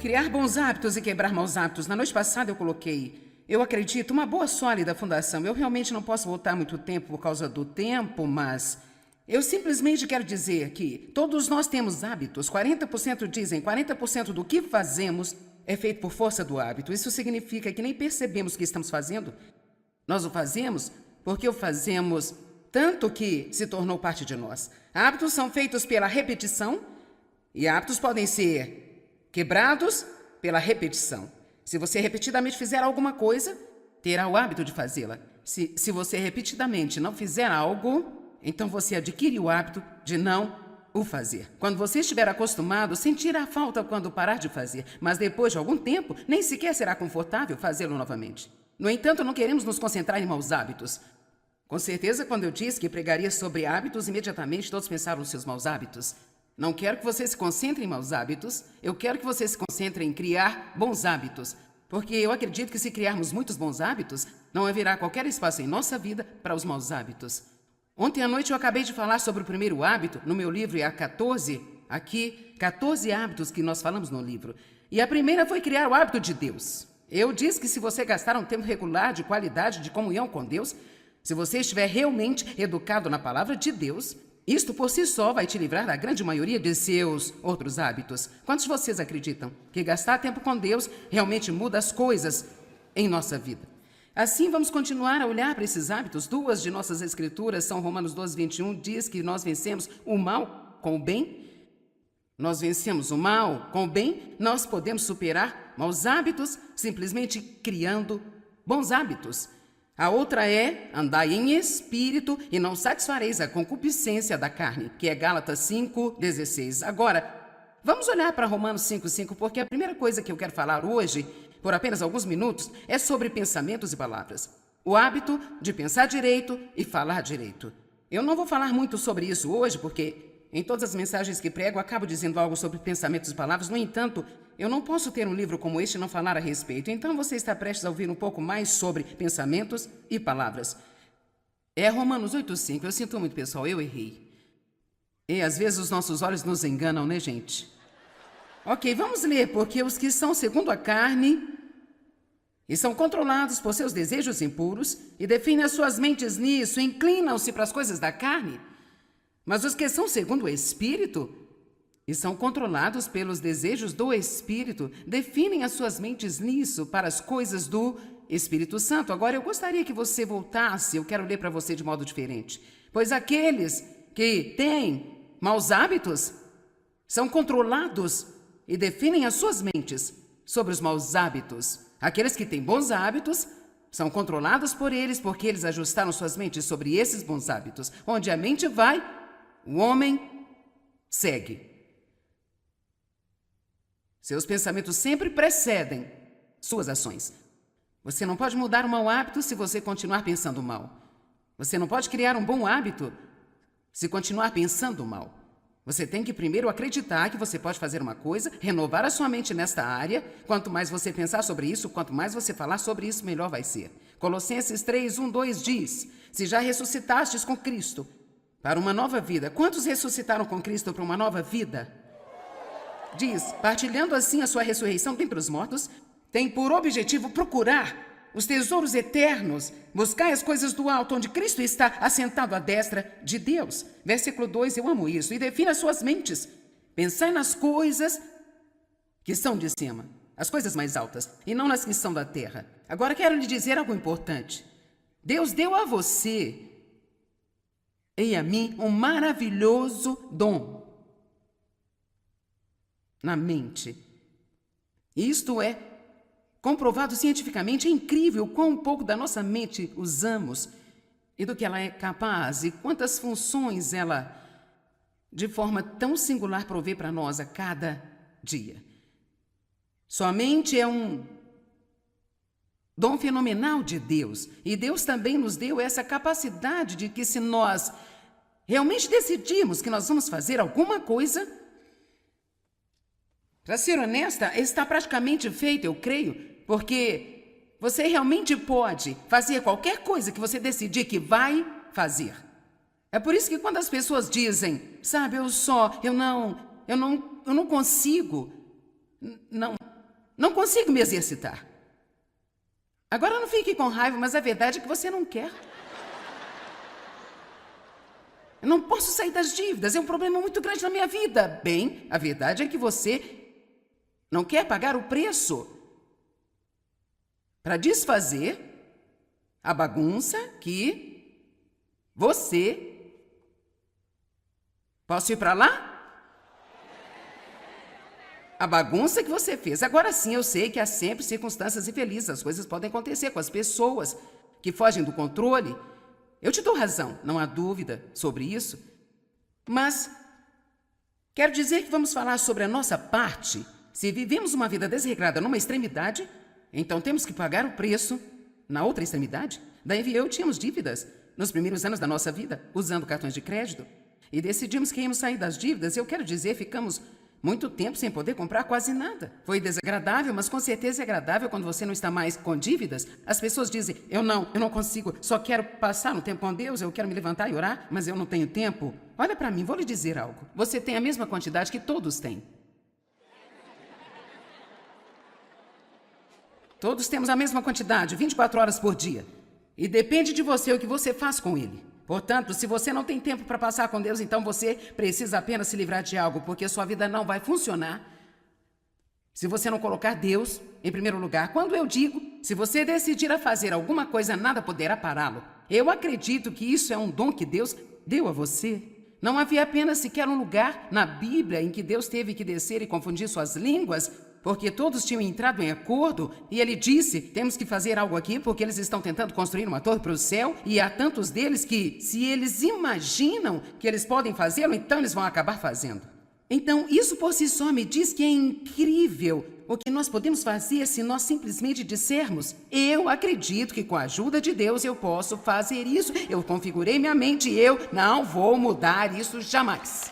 Criar bons hábitos e quebrar maus hábitos. Na noite passada eu coloquei, eu acredito, uma boa sólida fundação. Eu realmente não posso voltar muito tempo por causa do tempo, mas eu simplesmente quero dizer que todos nós temos hábitos. 40% dizem, 40% do que fazemos é feito por força do hábito. Isso significa que nem percebemos o que estamos fazendo. Nós o fazemos porque o fazemos tanto que se tornou parte de nós. Hábitos são feitos pela repetição e hábitos podem ser quebrados pela repetição. Se você repetidamente fizer alguma coisa, terá o hábito de fazê-la. Se você repetidamente não fizer algo, então você adquire o hábito de não o fazer. Quando você estiver acostumado, sentirá falta quando parar de fazer, mas depois de algum tempo, nem sequer será confortável fazê-lo novamente. No entanto, não queremos nos concentrar em maus hábitos. Com certeza, quando eu disse que pregaria sobre hábitos, imediatamente todos pensaram nos seus maus hábitos. Não quero que você se concentre em maus hábitos, eu quero que você se concentre em criar bons hábitos. Porque eu acredito que se criarmos muitos bons hábitos, não haverá qualquer espaço em nossa vida para os maus hábitos. Ontem à noite eu acabei de falar sobre o primeiro hábito, no meu livro há 14 hábitos que nós falamos no livro. E a primeira foi criar o hábito de Deus. Eu disse que se você gastar um tempo regular de qualidade de comunhão com Deus, se você estiver realmente educado na palavra de Deus, isto por si só vai te livrar da grande maioria de seus outros hábitos. Quantos de vocês acreditam que gastar tempo com Deus realmente muda as coisas em nossa vida? Assim, vamos continuar a olhar para esses hábitos. Duas de nossas escrituras são Romanos 12, 21, diz que nós vencemos o mal com o bem. Nós vencemos o mal com o bem. Nós podemos superar maus hábitos simplesmente criando bons hábitos. A outra é, andai em espírito e não satisfareis a concupiscência da carne, que é Gálatas 5:16. Agora, vamos olhar para Romanos 5:5, porque a primeira coisa que eu quero falar hoje, por apenas alguns minutos, é sobre pensamentos e palavras. O hábito de pensar direito e falar direito. Eu não vou falar muito sobre isso hoje, porque em todas as mensagens que prego, acabo dizendo algo sobre pensamentos e palavras. No entanto, eu não posso ter um livro como este e não falar a respeito. Então você está prestes a ouvir um pouco mais sobre pensamentos e palavras. É Romanos 8:5. Eu sinto muito, pessoal, eu errei. E às vezes os nossos olhos nos enganam, né, gente? Ok, vamos ler, porque os que são segundo a carne e são controlados por seus desejos impuros e definem as suas mentes nisso, inclinam-se para as coisas da carne. Mas os que são segundo o Espírito e são controlados pelos desejos do Espírito, definem as suas mentes nisso, para as coisas do Espírito Santo. Agora, eu gostaria que você voltasse, eu quero ler para você de modo diferente. Pois aqueles que têm maus hábitos são controlados e definem as suas mentes sobre os maus hábitos. Aqueles que têm bons hábitos são controlados por eles, porque eles ajustaram suas mentes sobre esses bons hábitos. Onde a mente vai, o homem segue. Seus pensamentos sempre precedem suas ações. Você não pode mudar um mau hábito se você continuar pensando mal. Você não pode criar um bom hábito se continuar pensando mal. Você tem que primeiro acreditar que você pode fazer uma coisa, renovar a sua mente nesta área. Quanto mais você pensar sobre isso, quanto mais você falar sobre isso, melhor vai ser. Colossenses 3:1-2 diz: se já ressuscitastes com Cristo para uma nova vida. Quantos ressuscitaram com Cristo para uma nova vida? Diz, partilhando assim a sua ressurreição dentre os mortos, tem por objetivo procurar os tesouros eternos, buscar as coisas do alto, onde Cristo está assentado à destra de Deus. Versículo 2, eu amo isso. E defina as suas mentes. Pensai nas coisas que são de cima, as coisas mais altas, e não nas que são da terra. Agora quero lhe dizer algo importante. Deus deu a você e a mim um maravilhoso dom na mente. Isto é comprovado cientificamente. É incrível quão pouco da nossa mente usamos e do que ela é capaz e quantas funções ela, de forma tão singular, provê para nós a cada dia. Sua mente é um dom fenomenal de Deus. E Deus também nos deu essa capacidade de que, se nós realmente decidirmos que nós vamos fazer alguma coisa, para ser honesta, está praticamente feito, eu creio, porque você realmente pode fazer qualquer coisa que você decidir que vai fazer. É por isso que quando as pessoas dizem, sabe, eu não consigo. Não, Não consigo me exercitar. Agora não fique com raiva, mas a verdade é que você não quer. Eu não posso sair das dívidas, é um problema muito grande na minha vida. Bem, a verdade é que você não quer pagar o preço para desfazer a bagunça que você... Posso ir para lá? A bagunça que você fez. Agora sim, eu sei que há sempre circunstâncias infelizes. As coisas podem acontecer com as pessoas que fogem do controle. Eu te dou razão, não há dúvida sobre isso. Mas quero dizer que vamos falar sobre a nossa parte. Se vivemos uma vida desregrada numa extremidade, então temos que pagar o preço na outra extremidade. Daí eu tínhamos dívidas nos primeiros anos da nossa vida, usando cartões de crédito. E decidimos que íamos sair das dívidas. Eu quero dizer, ficamos muito tempo sem poder comprar quase nada. Foi desagradável, mas com certeza é agradável quando você não está mais com dívidas. As pessoas dizem, eu não consigo, só quero passar um tempo com Deus, eu quero me levantar e orar, mas eu não tenho tempo. Olha para mim, vou lhe dizer algo. Você tem a mesma quantidade que todos têm. Todos temos a mesma quantidade, 24 horas por dia. E depende de você o que você faz com ele. Portanto, se você não tem tempo para passar com Deus, então você precisa apenas se livrar de algo, porque sua vida não vai funcionar se você não colocar Deus em primeiro lugar. Quando eu digo, se você decidir a fazer alguma coisa, nada poderá pará-lo. Eu acredito que isso é um dom que Deus deu a você. Não havia apenas sequer um lugar na Bíblia em que Deus teve que descer e confundir suas línguas, porque todos tinham entrado em acordo, e ele disse, temos que fazer algo aqui, porque eles estão tentando construir uma torre para o céu, e há tantos deles que, se eles imaginam que eles podem fazê-lo, então eles vão acabar fazendo. Então, isso por si só me diz que é incrível o que nós podemos fazer se nós simplesmente dissermos, eu acredito que com a ajuda de Deus eu posso fazer isso, eu configurei minha mente e eu não vou mudar isso jamais.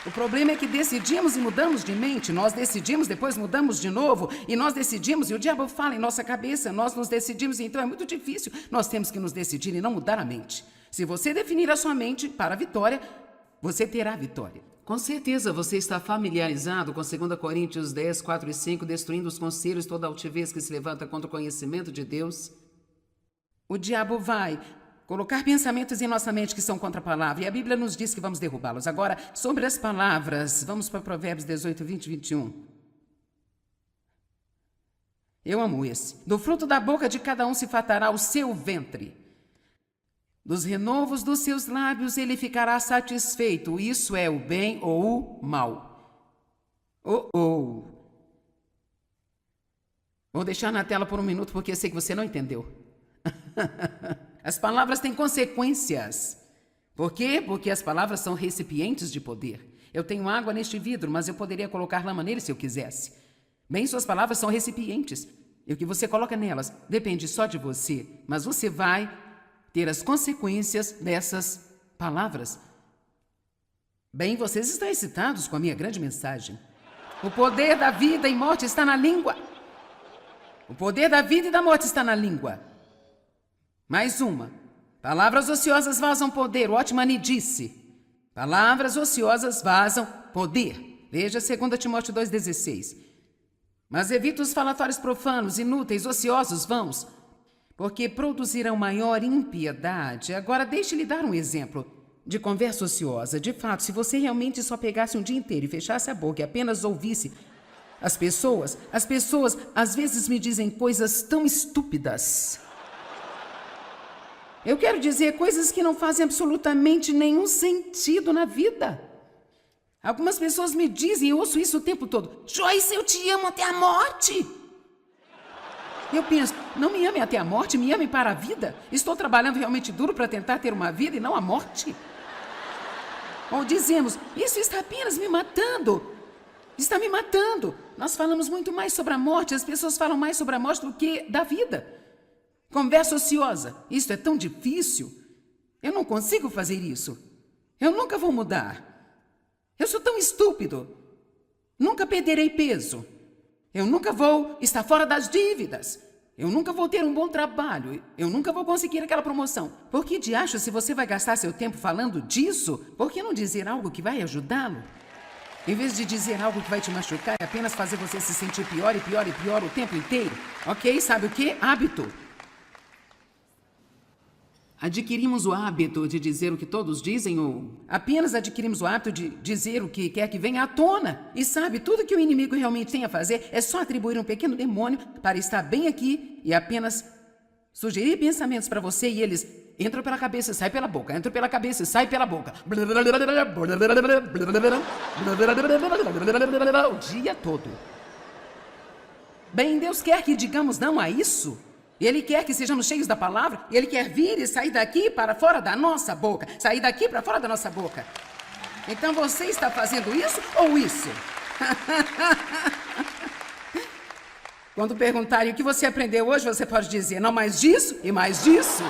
O problema é que decidimos e mudamos de mente, nós decidimos, depois mudamos de novo, e nós decidimos, e o diabo fala em nossa cabeça, nós nos decidimos, então é muito difícil. Nós temos que nos decidir e não mudar a mente. Se você definir a sua mente para a vitória, você terá a vitória. Com certeza você está familiarizado com 2 Coríntios 10, 4 e 5, destruindo os conselhos, toda altivez que se levanta contra o conhecimento de Deus. O diabo vai colocar pensamentos em nossa mente que são contra a palavra, e a Bíblia nos diz que vamos derrubá-los. Agora, sobre as palavras, vamos para Provérbios 18, 20 e 21. Eu amo esse. Do fruto da boca de cada um se fartará o seu ventre. Dos renovos dos seus lábios ele ficará satisfeito. Isso é o bem ou o mal. Vou deixar na tela por um minuto porque eu sei que você não entendeu. As palavras têm consequências. Por quê? Porque as palavras são recipientes de poder. Eu tenho água neste vidro, mas eu poderia colocar lama nele se eu quisesse. Bem, suas palavras são recipientes. E o que você coloca nelas depende só de você. Mas você vai ter as consequências dessas palavras. Bem, vocês estão excitados com a minha grande mensagem. O poder da vida e morte está na língua. O poder da vida e da morte está na língua. Mais uma. Palavras ociosas vazam poder. Watchman disse. Palavras ociosas vazam poder. Veja 2 Timóteo 2,16. Mas evita os falatórios profanos, inúteis, ociosos, vãos, porque produzirão maior impiedade. Agora, deixe-lhe dar um exemplo de conversa ociosa. De fato, se você realmente só pegasse um dia inteiro e fechasse a boca e apenas ouvisse as pessoas às vezes me dizem coisas tão estúpidas. Eu quero dizer coisas que não fazem absolutamente nenhum sentido na vida. Algumas pessoas me dizem, eu ouço isso o tempo todo, Joyce, eu te amo até a morte. Eu penso, não me ame até a morte, me ame para a vida. Estou trabalhando realmente duro para tentar ter uma vida e não a morte. Ou dizemos, isso está apenas me matando. Está me matando. Nós falamos muito mais sobre a morte, as pessoas falam mais sobre a morte do que da vida. Conversa ociosa, isso é tão difícil. Eu não consigo fazer isso. Eu nunca vou mudar. Eu sou tão estúpido. Nunca perderei peso. Eu nunca vou estar fora das dívidas. Eu nunca vou ter um bom trabalho. Eu nunca vou conseguir aquela promoção. Por que de acho, se você vai gastar seu tempo falando disso, por que não dizer algo que vai ajudá-lo? Em vez de dizer algo que vai te machucar, é apenas fazer você se sentir pior e pior e pior o tempo inteiro. Ok? Sabe o quê? Hábito. Adquirimos o hábito de dizer o que todos dizem ou apenas adquirimos o hábito de dizer o que quer que venha à tona. E sabe, tudo que o inimigo realmente tem a fazer é só atribuir um pequeno demônio para estar bem aqui e apenas sugerir pensamentos para você e eles entram pela cabeça e saem pela boca, entram pela cabeça e saem pela boca. O dia todo. Bem, Deus quer que digamos não a isso. Ele quer que sejamos cheios da palavra. E Ele quer vir e sair daqui para fora da nossa boca. Sair daqui para fora da nossa boca. Então você está fazendo isso ou isso? Quando perguntarem o que você aprendeu hoje, você pode dizer, não mais disso e mais disso.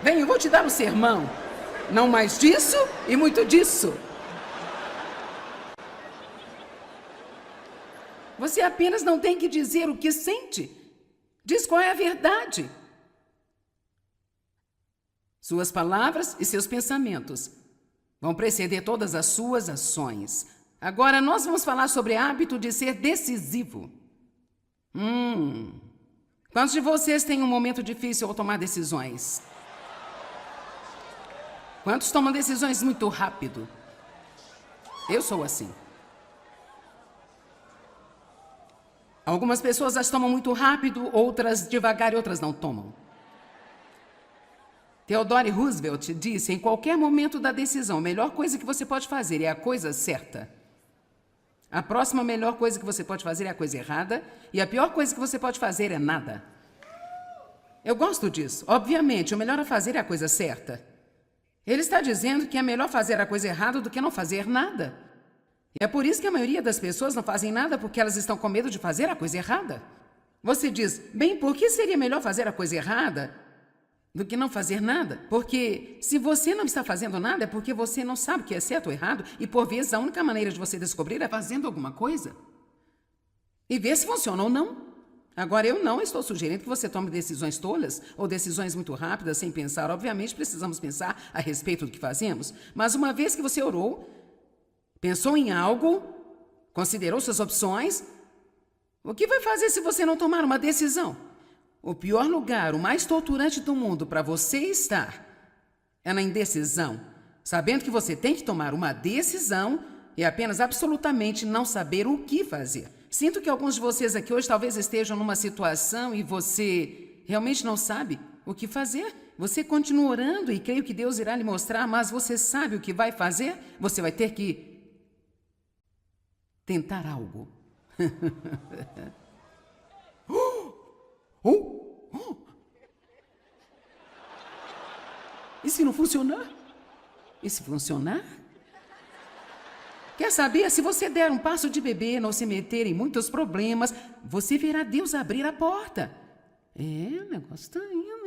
Vem, eu vou te dar um sermão. Não mais disso e muito disso. Você apenas não tem que dizer o que sente. Diz qual é a verdade. Suas palavras e seus pensamentos vão preceder todas as suas ações. Agora, nós vamos falar sobre o hábito de ser decisivo. Quantos de vocês têm um momento difícil ao tomar decisões? Quantos tomam decisões muito rápido? Eu sou assim. Algumas pessoas as tomam muito rápido, outras devagar e outras não tomam. Theodore Roosevelt disse, em qualquer momento da decisão, a melhor coisa que você pode fazer é a coisa certa. A próxima melhor coisa que você pode fazer é a coisa errada, e a pior coisa que você pode fazer é nada. Eu gosto disso. Obviamente, o melhor a fazer é a coisa certa. Ele está dizendo que é melhor fazer a coisa errada do que não fazer nada. E é por isso que a maioria das pessoas não fazem nada porque elas estão com medo de fazer a coisa errada. Você diz, bem, por que seria melhor fazer a coisa errada do que não fazer nada? Porque se você não está fazendo nada é porque você não sabe o que é certo ou errado e por vezes a única maneira de você descobrir é fazendo alguma coisa e ver se funciona ou não. Agora, eu não estou sugerindo que você tome decisões tolas ou decisões muito rápidas sem pensar. Obviamente, precisamos pensar a respeito do que fazemos. Mas uma vez que você orou, pensou em algo, considerou suas opções, o que vai fazer se você não tomar uma decisão? O pior lugar, o mais torturante do mundo para você estar é na indecisão, sabendo que você tem que tomar uma decisão e apenas absolutamente não saber o que fazer. Sinto que alguns de vocês aqui hoje talvez estejam numa situação e você realmente não sabe o que fazer. Você continua orando e creio que Deus irá lhe mostrar, mas você sabe o que vai fazer? Você vai ter que tentar algo. E se não funcionar? E se funcionar? Quer saber? Se você der um passo de bebê, não se meter em muitos problemas, você verá Deus abrir a porta. O negócio está indo.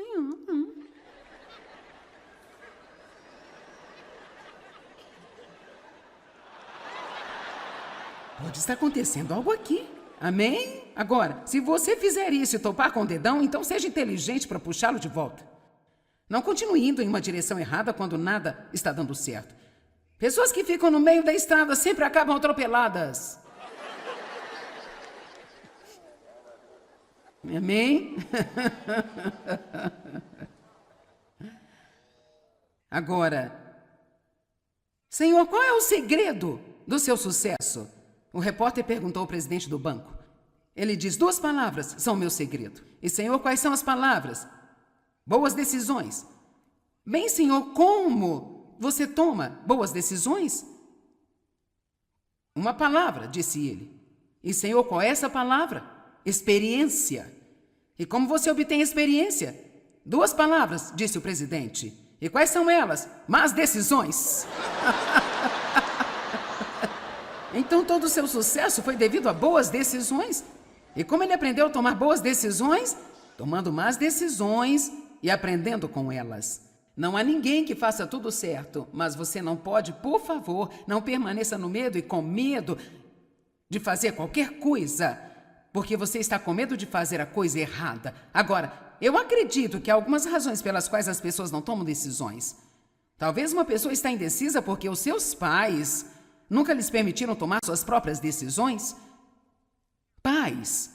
Pode estar acontecendo algo aqui. Amém? Agora, se você fizer isso e topar com o dedão, então seja inteligente para puxá-lo de volta. Não continue indo em uma direção errada quando nada está dando certo. Pessoas que ficam no meio da estrada sempre acabam atropeladas. Amém? Agora, Senhor, qual é o segredo do seu sucesso? O repórter perguntou ao presidente do banco. Ele diz, 2 palavras são o meu segredo. E, Senhor, quais são as palavras? Boas decisões. Bem, Senhor, como você toma boas decisões? Uma palavra, disse ele. E, Senhor, qual é essa palavra? Experiência. E como você obtém experiência? 2 palavras, disse o presidente. E quais são elas? Más decisões. Então todo o seu sucesso foi devido a boas decisões. E como ele aprendeu a tomar boas decisões? Tomando más decisões e aprendendo com elas. Não há ninguém que faça tudo certo, mas você não pode, por favor, não permaneça no medo e com medo de fazer qualquer coisa, porque você está com medo de fazer a coisa errada. Agora, eu acredito que há algumas razões pelas quais as pessoas não tomam decisões. Talvez uma pessoa está indecisa porque os seus pais nunca lhes permitiram tomar suas próprias decisões. Pais,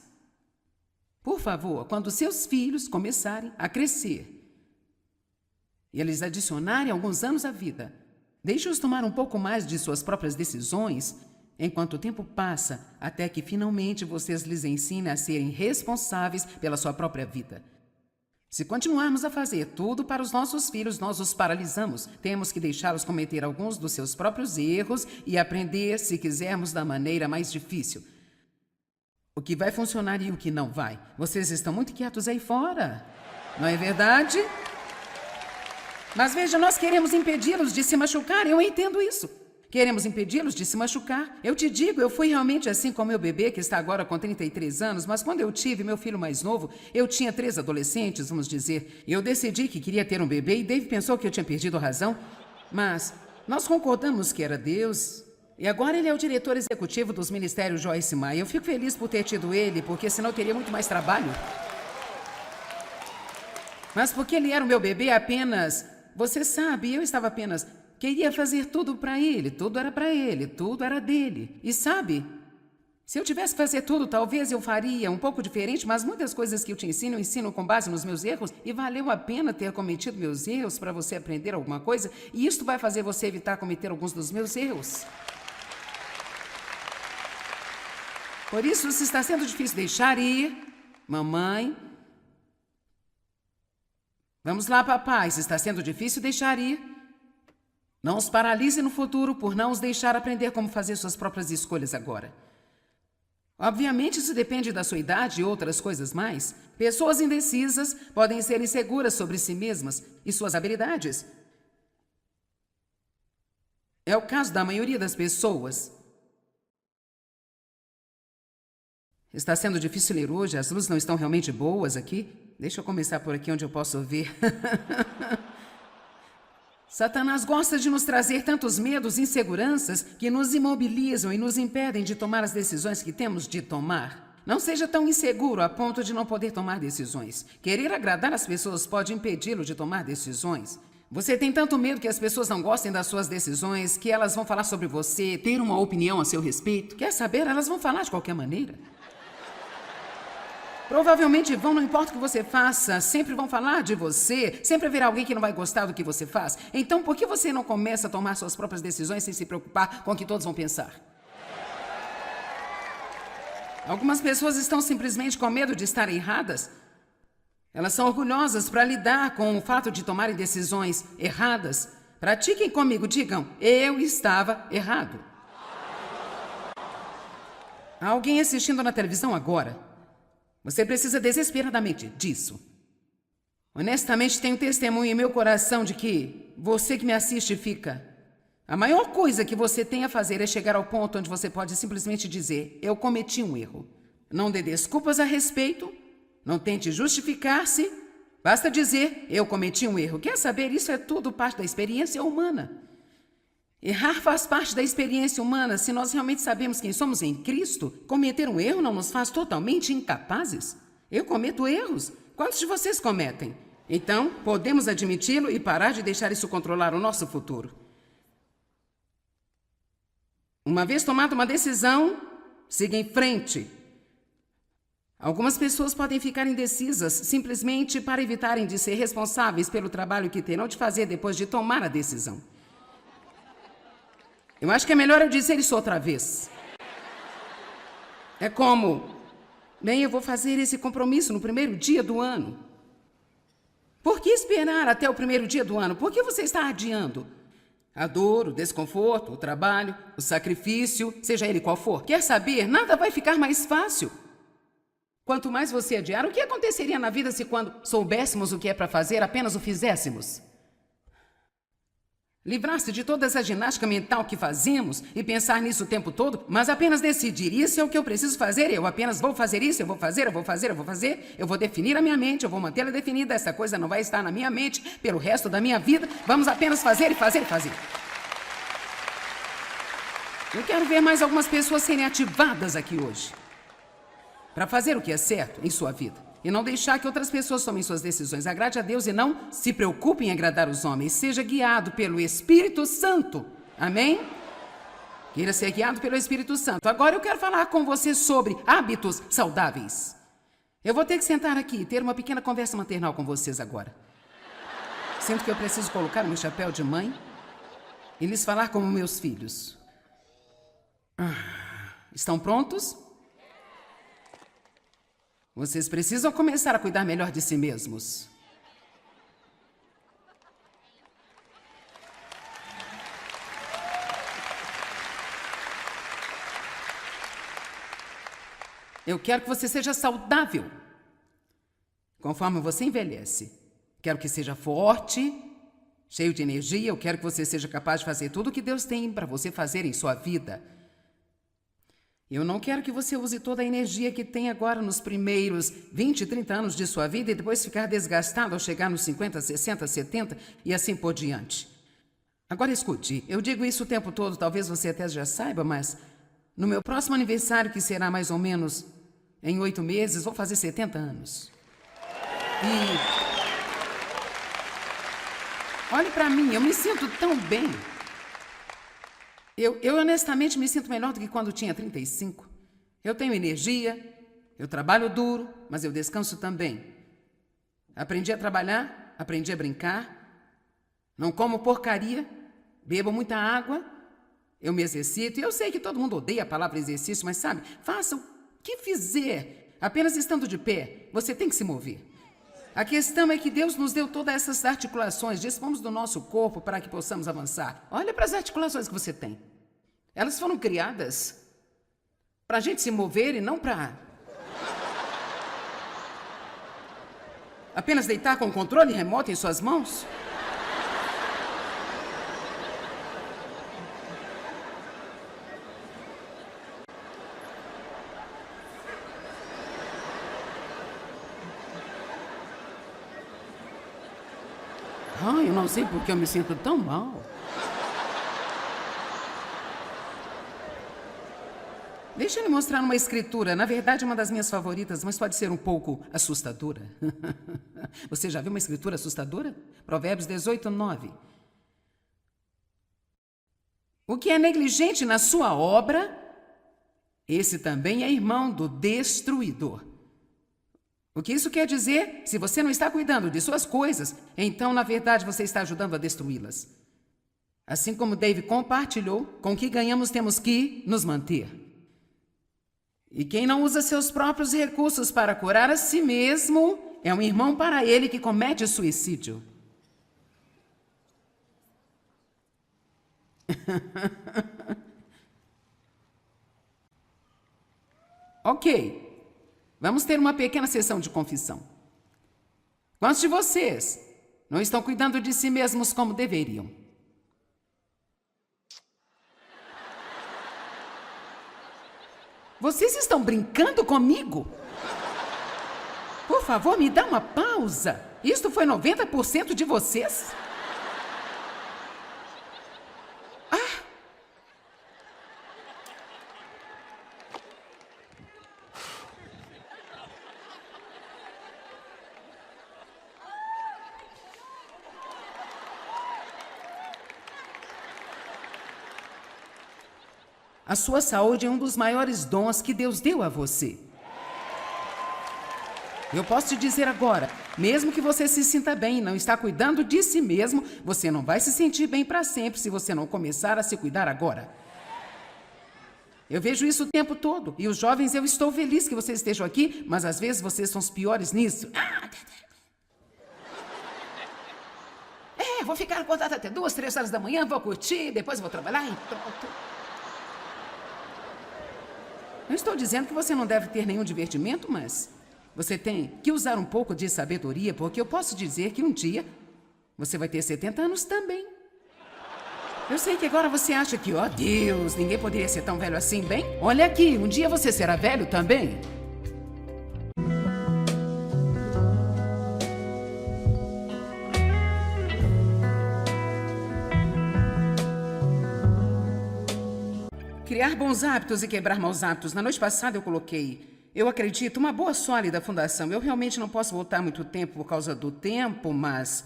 por favor, quando seus filhos começarem a crescer e eles adicionarem alguns anos à vida, deixe-os tomar um pouco mais de suas próprias decisões enquanto o tempo passa, até que finalmente vocês lhes ensinem a serem responsáveis pela sua própria vida. Se continuarmos a fazer tudo para os nossos filhos, nós os paralisamos. Temos que deixá-los cometer alguns dos seus próprios erros e aprender, se quisermos, da maneira mais difícil. O que vai funcionar e o que não vai. Vocês estão muito quietos aí fora, não é verdade? Mas veja, nós queremos impedi-los de se machucar, eu entendo isso. Queremos impedi-los de se machucar. Eu te digo, eu fui realmente assim com meu bebê, que está agora com 33 anos, mas quando eu tive meu filho mais novo, eu tinha 3 adolescentes, vamos dizer. Eu decidi que queria ter um bebê e Dave pensou que eu tinha perdido a razão. Mas nós concordamos que era Deus. E agora ele é o diretor executivo dos Ministérios Joyce Meyer. Eu fico feliz por ter tido ele, porque senão eu teria muito mais trabalho. Mas porque ele era o meu bebê apenas... Você sabe, eu estava apenas... Queria fazer tudo para ele, tudo era para ele, tudo era dele. E sabe, se eu tivesse que fazer tudo, talvez eu faria um pouco diferente, mas muitas coisas que eu te ensino, eu ensino com base nos meus erros, e valeu a pena ter cometido meus erros para você aprender alguma coisa, e isto vai fazer você evitar cometer alguns dos meus erros. Por isso, se está sendo difícil deixar ir, mamãe... Vamos lá, papai, se está sendo difícil deixar ir... Não os paralise no futuro por não os deixar aprender como fazer suas próprias escolhas agora. Obviamente, isso depende da sua idade e outras coisas mais. Pessoas indecisas podem ser inseguras sobre si mesmas e suas habilidades. É o caso da maioria das pessoas. Está sendo difícil ler hoje, as luzes não estão realmente boas aqui. Deixa eu começar por aqui onde eu posso ver. Satanás gosta de nos trazer tantos medos e inseguranças que nos imobilizam e nos impedem de tomar as decisões que temos de tomar. Não seja tão inseguro a ponto de não poder tomar decisões. Querer agradar as pessoas pode impedi-lo de tomar decisões. Você tem tanto medo que as pessoas não gostem das suas decisões, que elas vão falar sobre você, ter uma opinião a seu respeito. Quer saber? Elas vão falar de qualquer maneira. Provavelmente vão, não importa o que você faça, sempre vão falar de você, sempre haverá alguém que não vai gostar do que você faz. Então, por que você não começa a tomar suas próprias decisões sem se preocupar com o que todos vão pensar? Algumas pessoas estão simplesmente com medo de estarem erradas. Elas são orgulhosas para lidar com o fato de tomarem decisões erradas. Pratiquem comigo, digam, eu estava errado. Há alguém assistindo na televisão agora. Você precisa desesperadamente disso. Honestamente, tenho testemunho em meu coração de que você que me assiste fica. A maior coisa que você tem a fazer é chegar ao ponto onde você pode simplesmente dizer, eu cometi um erro. Não dê desculpas a respeito, não tente justificar-se, basta dizer, eu cometi um erro. Quer saber? Isso é tudo parte da experiência humana. Errar faz parte da experiência humana. Se nós realmente sabemos quem somos em Cristo, cometer um erro não nos faz totalmente incapazes. Eu cometo erros. Quantos de vocês cometem? Então, podemos admiti-lo e parar de deixar isso controlar o nosso futuro. Uma vez tomada uma decisão, siga em frente. Algumas pessoas podem ficar indecisas simplesmente para evitarem de ser responsáveis pelo trabalho que terão de fazer depois de tomar a decisão. Eu acho que é melhor eu dizer isso outra vez. É como, bem, eu vou fazer esse compromisso no primeiro dia do ano. Por que esperar até o primeiro dia do ano? Por que você está adiando? A dor, o desconforto, o trabalho, o sacrifício, seja ele qual for. Quer saber? Nada vai ficar mais fácil. Quanto mais você adiar, o que aconteceria na vida se quando soubéssemos o que é para fazer, apenas o fizéssemos? Livrar-se de toda essa ginástica mental que fazemos e pensar nisso o tempo todo, mas apenas decidir, isso é o que eu preciso fazer, eu apenas vou fazer isso, eu vou fazer, eu vou definir a minha mente, eu vou mantê-la definida, essa coisa não vai estar na minha mente pelo resto da minha vida, vamos apenas fazer e fazer e fazer. Eu quero ver mais algumas pessoas serem ativadas aqui hoje, para fazer o que é certo em sua vida. E não deixar que outras pessoas tomem suas decisões. Agrade a Deus e não se preocupe em agradar os homens. Seja guiado pelo Espírito Santo. Amém? Queira ser guiado pelo Espírito Santo. Agora eu quero falar com você sobre hábitos saudáveis. Eu vou ter que sentar aqui e ter uma pequena conversa maternal com vocês agora. Sinto que eu preciso colocar o meu chapéu de mãe e lhes falar como meus filhos. Estão prontos? Vocês precisam começar a cuidar melhor de si mesmos. Eu quero que você seja saudável. Conforme você envelhece. Quero que seja forte, cheio de energia. Eu quero que você seja capaz de fazer tudo o que Deus tem para você fazer em sua vida. Eu não quero que você use toda a energia que tem agora nos primeiros 20, 30 anos de sua vida e depois ficar desgastado ao chegar nos 50, 60, 70 e assim por diante. Agora escute, eu digo isso o tempo todo, talvez você até já saiba, mas no meu próximo aniversário, que será mais ou menos em 8 meses, vou fazer 70 anos. E olhe para mim, eu me sinto tão bem. Eu honestamente me sinto melhor do que quando tinha 35. Eu tenho energia, eu trabalho duro, mas eu descanso também. Aprendi a trabalhar, aprendi a brincar, não como porcaria, bebo muita água, eu me exercito. E eu sei que todo mundo odeia a palavra exercício, mas sabe, faça o que fizer, apenas estando de pé, você tem que se mover. A questão é que Deus nos deu todas essas articulações, dispomos do nosso corpo para que possamos avançar. Olha para as articulações que você tem. Elas foram criadas para a gente se mover e não para apenas deitar com o controle remoto em suas mãos. Eu não sei por que eu me sinto tão mal. Deixa eu lhe mostrar uma escritura, na verdade uma das minhas favoritas, mas pode ser um pouco assustadora. Você já viu uma escritura assustadora? Provérbios 18, 9. O que é negligente na sua obra, esse também é irmão do destruidor. O que isso quer dizer? Se você não está cuidando de suas coisas, então, na verdade, você está ajudando a destruí-las. Assim como Dave compartilhou, com o que ganhamos temos que nos manter. E quem não usa seus próprios recursos para curar a si mesmo, é um irmão para ele que comete suicídio. Ok. Vamos ter uma pequena sessão de confissão. Quantos de vocês não estão cuidando de si mesmos como deveriam? Vocês estão brincando comigo? Por favor, me dá uma pausa. Isto foi 90% de vocês? A sua saúde é um dos maiores dons que Deus deu a você. Eu posso te dizer agora, mesmo que você se sinta bem e não está cuidando de si mesmo, você não vai se sentir bem para sempre se você não começar a se cuidar agora. Eu vejo isso o tempo todo. E os jovens, eu estou feliz que vocês estejam aqui, mas às vezes vocês são os piores nisso. Vou ficar acordado até 2, 3 horas da manhã, vou curtir, depois vou trabalhar e pronto. Não estou dizendo que você não deve ter nenhum divertimento, mas você tem que usar um pouco de sabedoria, porque eu posso dizer que um dia você vai ter 70 anos também. Eu sei que agora você acha que, Deus, ninguém poderia ser tão velho assim, bem? Olha aqui, um dia você será velho também. Criar bons hábitos e quebrar maus hábitos. Na noite passada eu coloquei Eu acredito, uma boa sólida fundação. Eu realmente não posso voltar muito tempo por causa do tempo, mas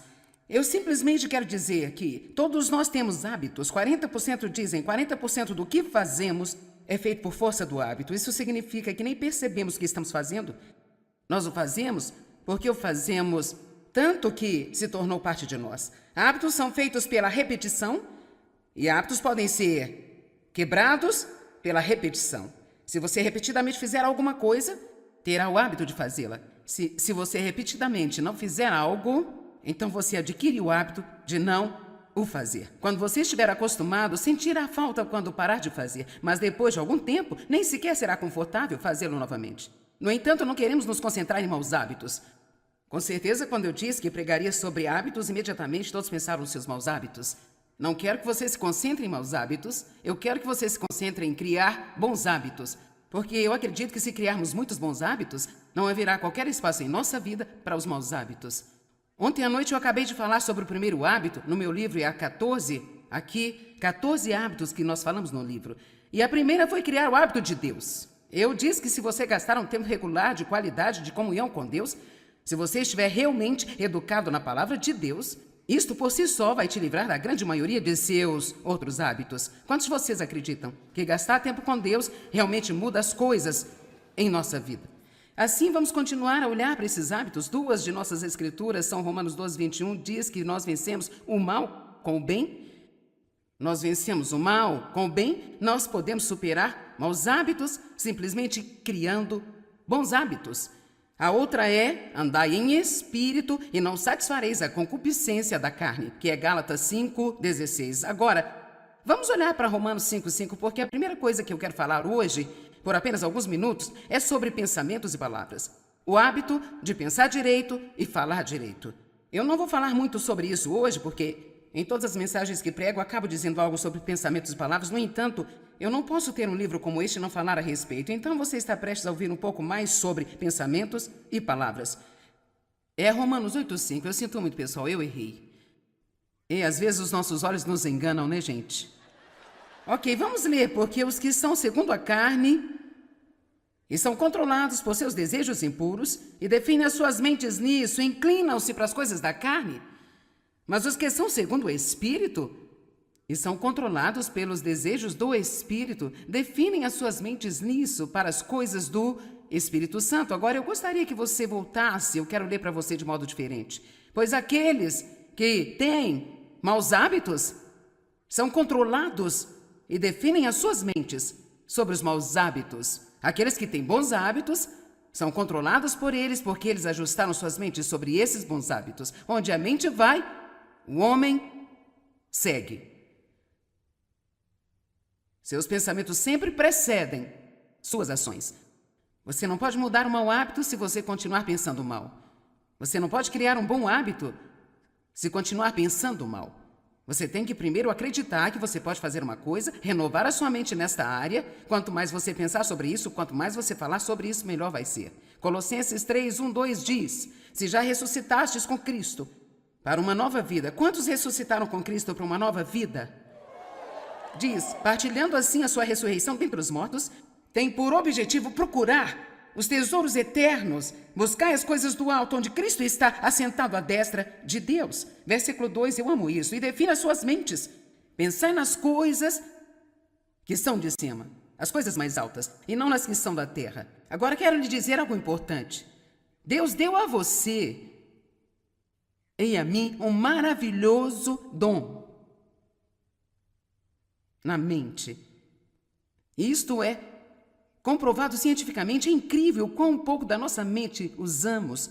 eu simplesmente quero dizer que todos nós temos hábitos. 40% dizem, 40% do que fazemos é feito por força do hábito. Isso significa que nem percebemos o que estamos fazendo. Nós o fazemos porque o fazemos tanto que se tornou parte de nós. Hábitos são feitos pela repetição e hábitos podem ser quebrados pela repetição. Se você repetidamente fizer alguma coisa, terá o hábito de fazê-la. Se você repetidamente não fizer algo, então você adquire o hábito de não o fazer. Quando você estiver acostumado, sentirá falta quando parar de fazer, mas depois de algum tempo, nem sequer será confortável fazê-lo novamente. No entanto, não queremos nos concentrar em maus hábitos. Com certeza, quando eu disse que pregaria sobre hábitos, imediatamente todos pensaram nos seus maus hábitos. Não quero que você se concentre em maus hábitos, eu quero que você se concentre em criar bons hábitos, porque eu acredito que se criarmos muitos bons hábitos, não haverá qualquer espaço em nossa vida para os maus hábitos. Ontem à noite eu acabei de falar sobre o primeiro hábito, no meu livro é a 14, aqui, 14 hábitos que nós falamos no livro. E a primeira foi criar o hábito de Deus. Eu disse que se você gastar um tempo regular de qualidade de comunhão com Deus, se você estiver realmente educado na palavra de Deus, isto por si só vai te livrar da grande maioria de seus outros hábitos. Quantos de vocês acreditam que gastar tempo com Deus realmente muda as coisas em nossa vida? Assim, vamos continuar a olhar para esses hábitos. Duas de nossas escrituras são Romanos 12, 21, diz que nós vencemos o mal com o bem. Nós vencemos o mal com o bem, nós podemos superar maus hábitos simplesmente criando bons hábitos. A outra é, andai em espírito e não satisfareis a concupiscência da carne, que é Gálatas 5:16. Agora, vamos olhar para Romanos 5:5, porque a primeira coisa que eu quero falar hoje, por apenas alguns minutos, é sobre pensamentos e palavras. O hábito de pensar direito e falar direito. Eu não vou falar muito sobre isso hoje, porque em todas as mensagens que prego, acabo dizendo algo sobre pensamentos e palavras. No entanto, eu não posso ter um livro como este e não falar a respeito. Então, você está prestes a ouvir um pouco mais sobre pensamentos e palavras. É Romanos 8:5. Eu sinto muito, pessoal, eu errei. E às vezes os nossos olhos nos enganam, né, gente? Ok, vamos ler, porque os que são segundo a carne e são controlados por seus desejos impuros e definem as suas mentes nisso, inclinam-se para as coisas da carne. Mas os que são segundo o Espírito e são controlados pelos desejos do Espírito, definem as suas mentes nisso, para as coisas do Espírito Santo. Agora, eu gostaria que você voltasse, eu quero ler para você de modo diferente. Pois aqueles que têm maus hábitos são controlados e definem as suas mentes sobre os maus hábitos. Aqueles que têm bons hábitos são controlados por eles, porque eles ajustaram suas mentes sobre esses bons hábitos. Onde a mente vai, o homem segue. Seus pensamentos sempre precedem suas ações. Você não pode mudar um mau hábito se você continuar pensando mal. Você não pode criar um bom hábito se continuar pensando mal. Você tem que primeiro acreditar que você pode fazer uma coisa, renovar a sua mente nesta área. Quanto mais você pensar sobre isso, quanto mais você falar sobre isso, melhor vai ser. Colossenses 3:1-2 diz: se já ressuscitastes com Cristo para uma nova vida. Quantos ressuscitaram com Cristo para uma nova vida? Diz, partilhando assim a sua ressurreição dentre os mortos, tem por objetivo procurar os tesouros eternos, buscai as coisas do alto, onde Cristo está assentado à destra de Deus. Versículo 2, eu amo isso. E defina as suas mentes. Pensai nas coisas que são de cima, as coisas mais altas, e não nas que são da terra. Agora quero lhe dizer algo importante. Deus deu a você e a mim um maravilhoso dom na mente. Isto é comprovado cientificamente. É incrível quão pouco da nossa mente usamos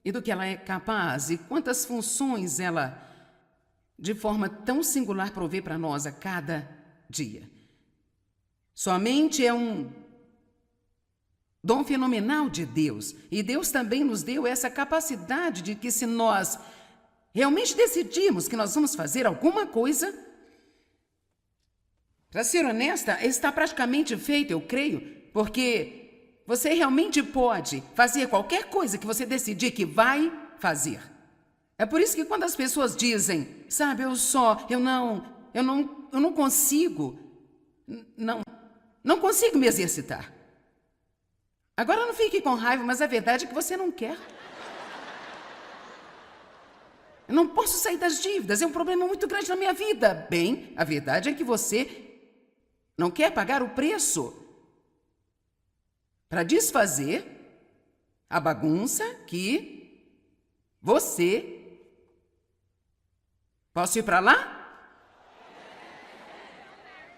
e do que ela é capaz e quantas funções ela, de forma tão singular, provê para nós a cada dia. Sua mente é um dom fenomenal de Deus. E Deus também nos deu essa capacidade de que, se nós realmente decidirmos que nós vamos fazer alguma coisa, para ser honesta, está praticamente feito, eu creio, porque você realmente pode fazer qualquer coisa que você decidir que vai fazer. É por isso que quando as pessoas dizem, sabe, eu não consigo, não consigo me exercitar. Agora não fique com raiva, mas a verdade é que você não quer. Eu não posso sair das dívidas, é um problema muito grande na minha vida. Bem, a verdade é que você não quer pagar o preço para desfazer a bagunça que você... Posso ir para lá?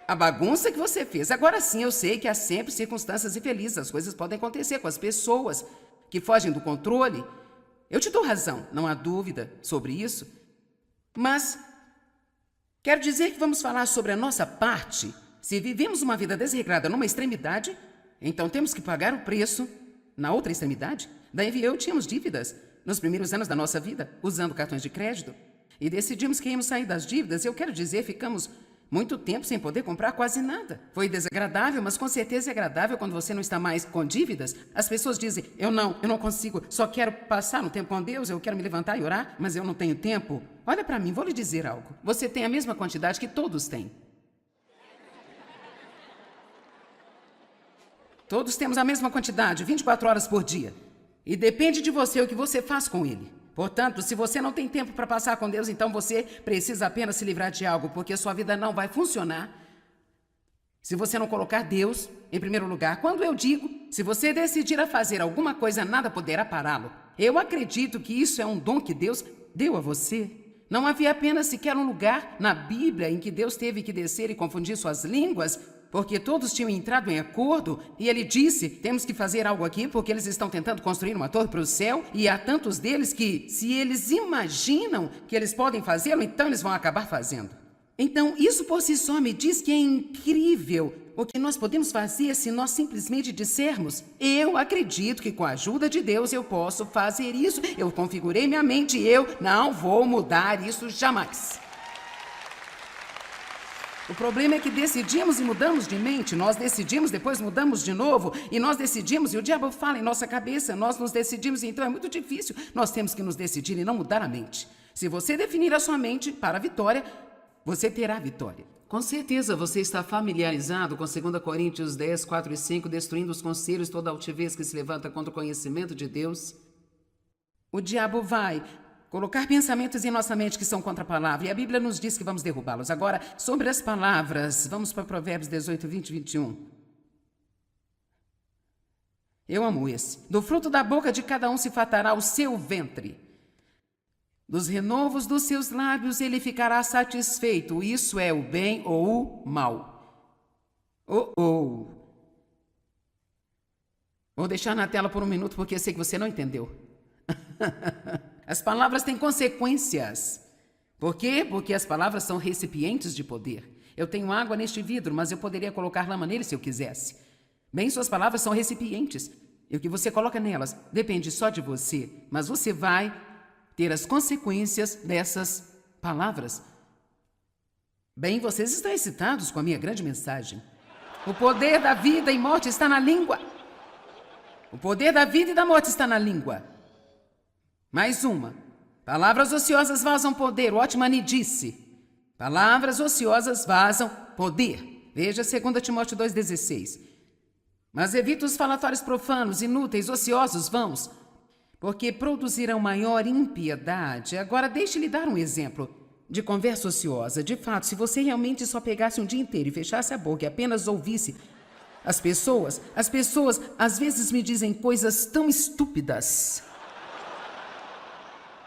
A bagunça que você fez. Agora sim, eu sei que há sempre circunstâncias infelizes. As coisas podem acontecer com as pessoas que fogem do controle. Eu te dou razão, não há dúvida sobre isso. Mas quero dizer que vamos falar sobre a nossa parte. Se vivemos uma vida desregrada numa extremidade, então temos que pagar o preço na outra extremidade. Daí eu tínhamos dívidas nos primeiros anos da nossa vida, usando cartões de crédito. E decidimos que íamos sair das dívidas. Eu quero dizer, ficamos muito tempo sem poder comprar quase nada. Foi desagradável, mas com certeza é agradável quando você não está mais com dívidas. As pessoas dizem, eu não consigo, só quero passar um tempo com Deus, eu quero me levantar e orar, mas eu não tenho tempo. Olha para mim, vou lhe dizer algo. Você tem a mesma quantidade que todos têm. Todos temos a mesma quantidade, 24 horas por dia. E depende de você o que você faz com ele. Portanto, se você não tem tempo para passar com Deus, então você precisa apenas se livrar de algo, porque sua vida não vai funcionar se você não colocar Deus em primeiro lugar. Quando eu digo, se você decidir a fazer alguma coisa, nada poderá pará-lo. Eu acredito que isso é um dom que Deus deu a você. Não havia apenas sequer um lugar na Bíblia em que Deus teve que descer e confundir suas línguas, porque todos tinham entrado em acordo, e ele disse, temos que fazer algo aqui, porque eles estão tentando construir uma torre para o céu, e há tantos deles que, se eles imaginam que eles podem fazê-lo, então eles vão acabar fazendo. Então, isso por si só me diz que é incrível o que nós podemos fazer se nós simplesmente dissermos, eu acredito que com a ajuda de Deus eu posso fazer isso, eu configurei minha mente e eu não vou mudar isso jamais. O problema é que decidimos e mudamos de mente, nós decidimos, depois mudamos de novo, e nós decidimos, e o diabo fala em nossa cabeça, nós nos decidimos, então é muito difícil. Nós temos que nos decidir e não mudar a mente. Se você definir a sua mente para a vitória, você terá a vitória. Com certeza você está familiarizado com 2 Coríntios 10, 4 e 5, destruindo os conselhos, toda altivez que se levanta contra o conhecimento de Deus. O diabo vai colocar pensamentos em nossa mente que são contra a palavra, e a Bíblia nos diz que vamos derrubá-los. Agora, sobre as palavras, vamos para Provérbios 18, 20 e 21. Eu amo esse. Do fruto da boca de cada um se fartará o seu ventre. Dos renovos dos seus lábios ele ficará satisfeito. Isso é o bem ou o mal. Vou deixar na tela por um minuto porque eu sei que você não entendeu. As palavras têm consequências. Por quê? Porque as palavras são recipientes de poder. Eu tenho água neste vidro, mas eu poderia colocar lama nele se eu quisesse. Bem, suas palavras são recipientes. E o que você coloca nelas depende só de você. Mas você vai ter as consequências dessas palavras. Bem, vocês estão excitados com a minha grande mensagem. O poder da vida e morte está na língua. O poder da vida e da morte está na língua. Mais uma. Palavras ociosas vazam poder. O Watchman disse. Palavras ociosas vazam poder. Veja 2 Timóteo 2,16. Mas evita os falatórios profanos, inúteis, ociosos, vãos, porque produzirão maior impiedade. Agora, deixe-lhe dar um exemplo de conversa ociosa. De fato, se você realmente só pegasse um dia inteiro e fechasse a boca e apenas ouvisse as pessoas às vezes me dizem coisas tão estúpidas.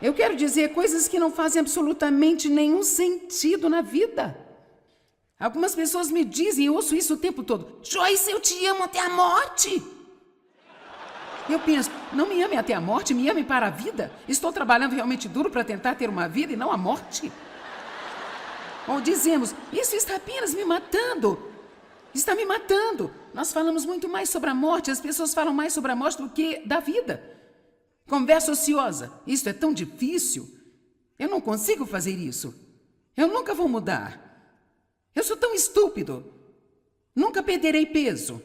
Eu quero dizer coisas que não fazem absolutamente nenhum sentido na vida. Algumas pessoas me dizem, eu ouço isso o tempo todo, Joyce, eu te amo até a morte. Eu penso, não me ame até a morte, me ame para a vida. Estou trabalhando realmente duro para tentar ter uma vida e não a morte. Ou dizemos, isso está apenas me matando. Está me matando. Nós falamos muito mais sobre a morte, as pessoas falam mais sobre a morte do que da vida. Conversa ociosa. Isso é tão difícil. Eu não consigo fazer isso. Eu nunca vou mudar. Eu sou tão estúpido. Nunca perderei peso.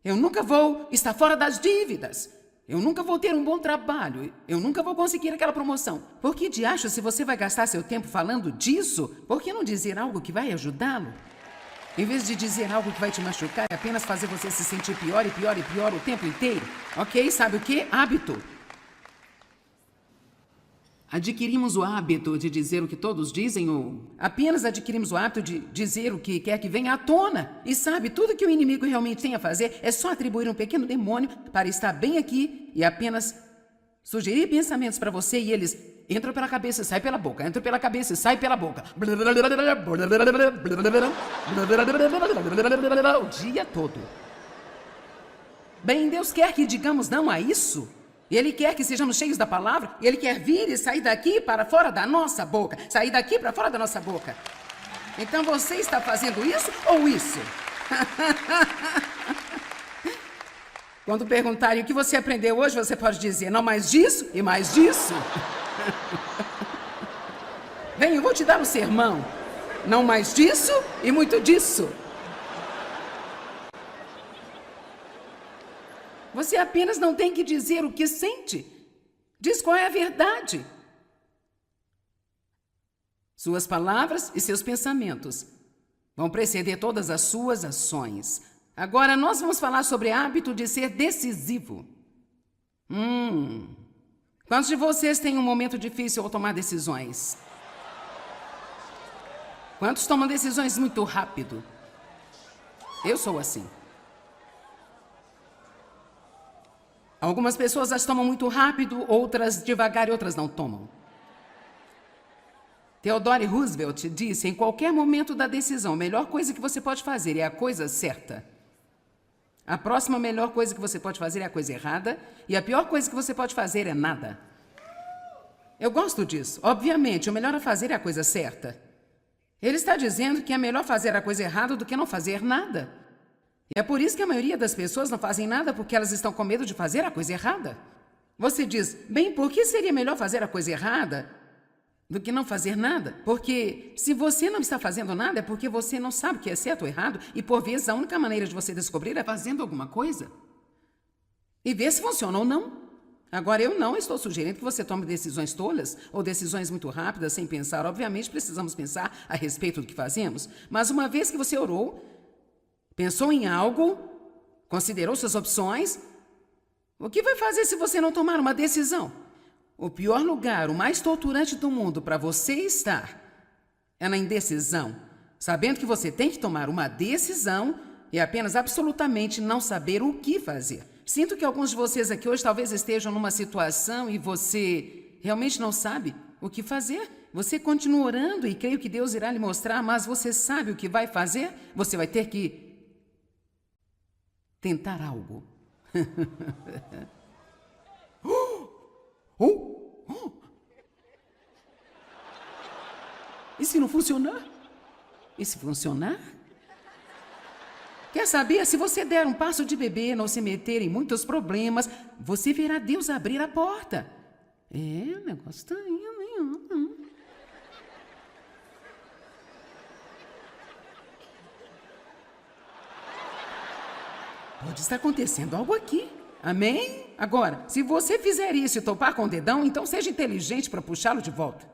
Eu nunca vou estar fora das dívidas. Eu nunca vou ter um bom trabalho. Eu nunca vou conseguir aquela promoção. Por que diacho, se você vai gastar seu tempo falando disso, por que não dizer algo que vai ajudá-lo? Em vez de dizer algo que vai te machucar, é apenas fazer você se sentir pior e pior e pior o tempo inteiro. Ok? Sabe o quê? Hábito. Adquirimos o hábito de dizer o que todos dizem ou apenas adquirimos o hábito de dizer o que quer que venha à tona. E sabe, tudo que o inimigo realmente tem a fazer é só atribuir um pequeno demônio para estar bem aqui e apenas sugerir pensamentos para você e eles entram pela cabeça e saem pela boca, entram pela cabeça e saem pela boca. O dia todo. Bem, Deus quer que digamos não a isso. E Ele quer que sejamos cheios da palavra. E Ele quer vir e sair daqui para fora da nossa boca. Sair daqui para fora da nossa boca. Então você está fazendo isso ou isso? Quando perguntarem o que você aprendeu hoje, você pode dizer, não mais disso e mais disso. Vem, eu vou te dar um sermão. Não mais disso e muito disso. Você apenas não tem que dizer o que sente. Diz qual é a verdade. Suas palavras e seus pensamentos vão preceder todas as suas ações. Agora, nós vamos falar sobre o hábito de ser decisivo. Quantos de vocês têm um momento difícil ao tomar decisões? Quantos tomam decisões muito rápido? Eu sou assim. Algumas pessoas as tomam muito rápido, outras devagar e outras não tomam. Theodore Roosevelt disse, em qualquer momento da decisão, a melhor coisa que você pode fazer é a coisa certa. A próxima melhor coisa que você pode fazer é a coisa errada, e a pior coisa que você pode fazer é nada. Eu gosto disso. Obviamente, o melhor a fazer é a coisa certa. Ele está dizendo que é melhor fazer a coisa errada do que não fazer nada. E é por isso que a maioria das pessoas não fazem nada porque elas estão com medo de fazer a coisa errada. Você diz, bem, por que seria melhor fazer a coisa errada do que não fazer nada? Porque se você não está fazendo nada é porque você não sabe o que é certo ou errado e por vezes a única maneira de você descobrir é fazendo alguma coisa. E ver se funciona ou não. Agora, eu não estou sugerindo que você tome decisões tolas ou decisões muito rápidas sem pensar. Obviamente, precisamos pensar a respeito do que fazemos. Mas uma vez que você orou, pensou em algo, considerou suas opções, o que vai fazer se você não tomar uma decisão? O pior lugar, o mais torturante do mundo para você estar é na indecisão, sabendo que você tem que tomar uma decisão e apenas absolutamente não saber o que fazer. Sinto que alguns de vocês aqui hoje talvez estejam numa situação e você realmente não sabe o que fazer. Você continua orando e creio que Deus irá lhe mostrar, mas você sabe o que vai fazer? Você vai ter que tentar algo. E se não funcionar? E se funcionar? Quer saber? Se você der um passo de bebê, não se meter em muitos problemas, você verá Deus abrir a porta. O negócio está indo. Pode estar acontecendo algo aqui. Amém? Agora, se você fizer isso e topar com o dedão, então seja inteligente para puxá-lo de volta.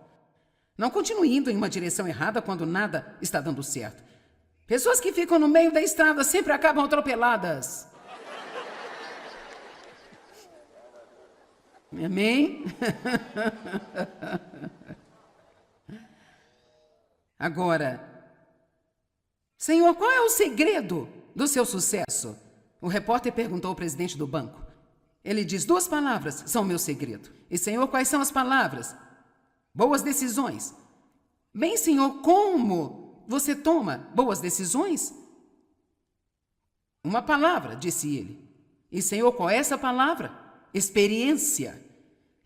Não continue indo em uma direção errada quando nada está dando certo. Pessoas que ficam no meio da estrada sempre acabam atropeladas. Amém? Agora, Senhor, qual é o segredo do seu sucesso? O repórter perguntou ao presidente do banco. Ele diz, 2 palavras são o meu segredo. E, Senhor, quais são as palavras? Boas decisões. Bem, Senhor, como você toma boas decisões? Uma palavra, disse ele. E, Senhor, qual é essa palavra? Experiência.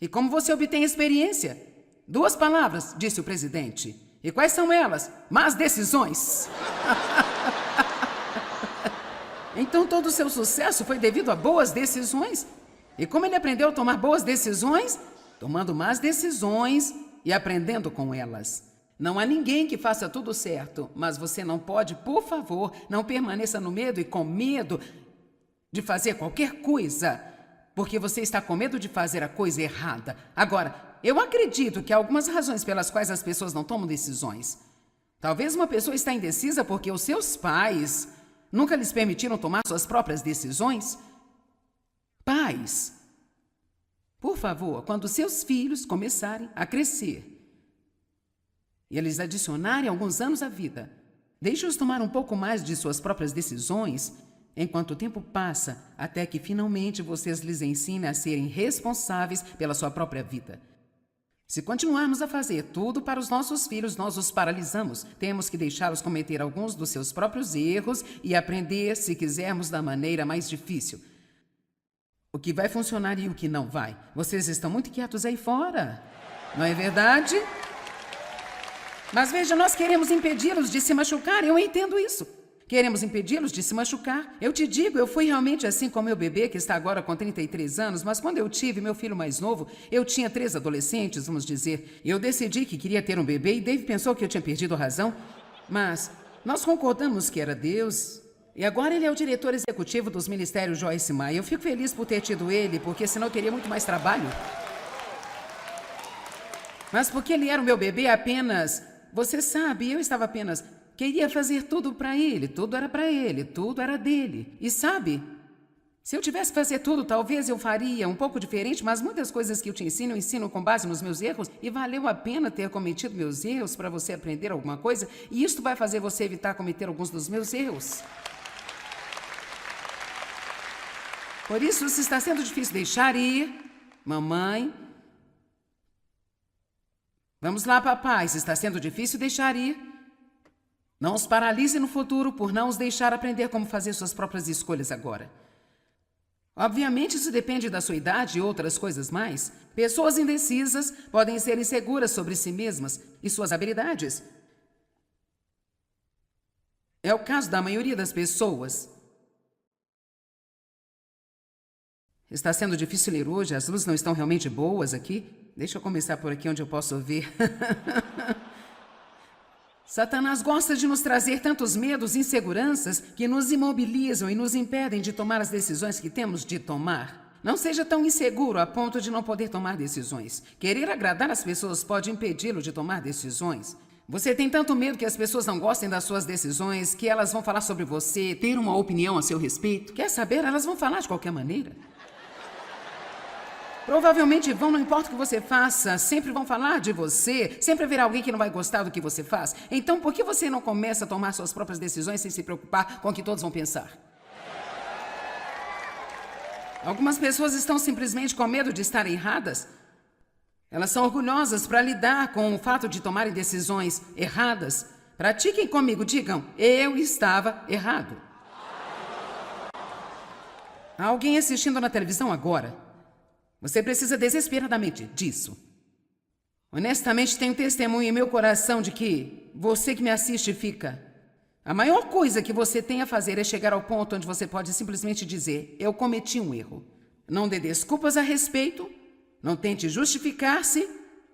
E como você obtém experiência? 2 palavras, disse o presidente. E quais são elas? Más decisões. Então todo o seu sucesso foi devido a boas decisões? E como ele aprendeu a tomar boas decisões? Tomando más decisões e aprendendo com elas. Não há ninguém que faça tudo certo, mas você não pode, por favor, não permaneça no medo e com medo de fazer qualquer coisa, porque você está com medo de fazer a coisa errada. Agora, eu acredito que há algumas razões pelas quais as pessoas não tomam decisões. Talvez uma pessoa está indecisa porque os seus pais nunca lhes permitiram tomar suas próprias decisões. Pais, por favor, quando seus filhos começarem a crescer e eles adicionarem alguns anos à vida, deixe-os tomar um pouco mais de suas próprias decisões enquanto o tempo passa, até que finalmente vocês lhes ensinem a serem responsáveis pela sua própria vida. Se continuarmos a fazer tudo para os nossos filhos, nós os paralisamos. Temos que deixá-los cometer alguns dos seus próprios erros e aprender, se quisermos, da maneira mais difícil. O que vai funcionar e o que não vai. Vocês estão muito quietos aí fora, não é verdade? Mas veja, nós queremos impedi-los de se machucar, eu entendo isso. Queremos impedi-los de se machucar. Eu te digo, eu fui realmente assim com meu bebê, que está agora com 33 anos, mas quando eu tive meu filho mais novo, eu tinha 3 adolescentes, vamos dizer. Eu decidi que queria ter um bebê e Dave pensou que eu tinha perdido a razão. Mas nós concordamos que era Deus. E agora ele é o diretor executivo dos Ministérios Joyce Meyer. Eu fico feliz por ter tido ele, porque senão eu teria muito mais trabalho. Mas porque ele era o meu bebê apenas... Você sabe, eu estava apenas... Queria fazer tudo para ele, tudo era para ele, tudo era dele. E sabe, se eu tivesse que fazer tudo, talvez eu faria um pouco diferente, mas muitas coisas que eu te ensino, eu ensino com base nos meus erros, e valeu a pena ter cometido meus erros para você aprender alguma coisa, e isto vai fazer você evitar cometer alguns dos meus erros. Por isso, se está sendo difícil deixar ir, mamãe... Vamos lá, papai, se está sendo difícil deixar ir... Não os paralise no futuro por não os deixar aprender como fazer suas próprias escolhas agora. Obviamente, isso depende da sua idade e outras coisas mais. Pessoas indecisas podem ser inseguras sobre si mesmas e suas habilidades. É o caso da maioria das pessoas. Está sendo difícil ler hoje, as luzes não estão realmente boas aqui. Deixa eu começar por aqui onde eu posso ver. Satanás gosta de nos trazer tantos medos e inseguranças que nos imobilizam e nos impedem de tomar as decisões que temos de tomar. Não seja tão inseguro a ponto de não poder tomar decisões. Querer agradar as pessoas pode impedi-lo de tomar decisões. Você tem tanto medo que as pessoas não gostem das suas decisões, que elas vão falar sobre você, ter uma opinião a seu respeito. Quer saber? Elas vão falar de qualquer maneira. Provavelmente vão, não importa o que você faça, sempre vão falar de você, sempre haverá alguém que não vai gostar do que você faz. Então, por que você não começa a tomar suas próprias decisões sem se preocupar com o que todos vão pensar? Algumas pessoas estão simplesmente com medo de estarem erradas. Elas são orgulhosas para lidar com o fato de tomarem decisões erradas. Pratiquem comigo, digam, eu estava errado. Há alguém assistindo na televisão agora. Você precisa desesperadamente disso. Honestamente, tenho testemunho em meu coração de que você que me assiste fica. A maior coisa que você tem a fazer é chegar ao ponto onde você pode simplesmente dizer, eu cometi um erro. Não dê desculpas a respeito, não tente justificar-se,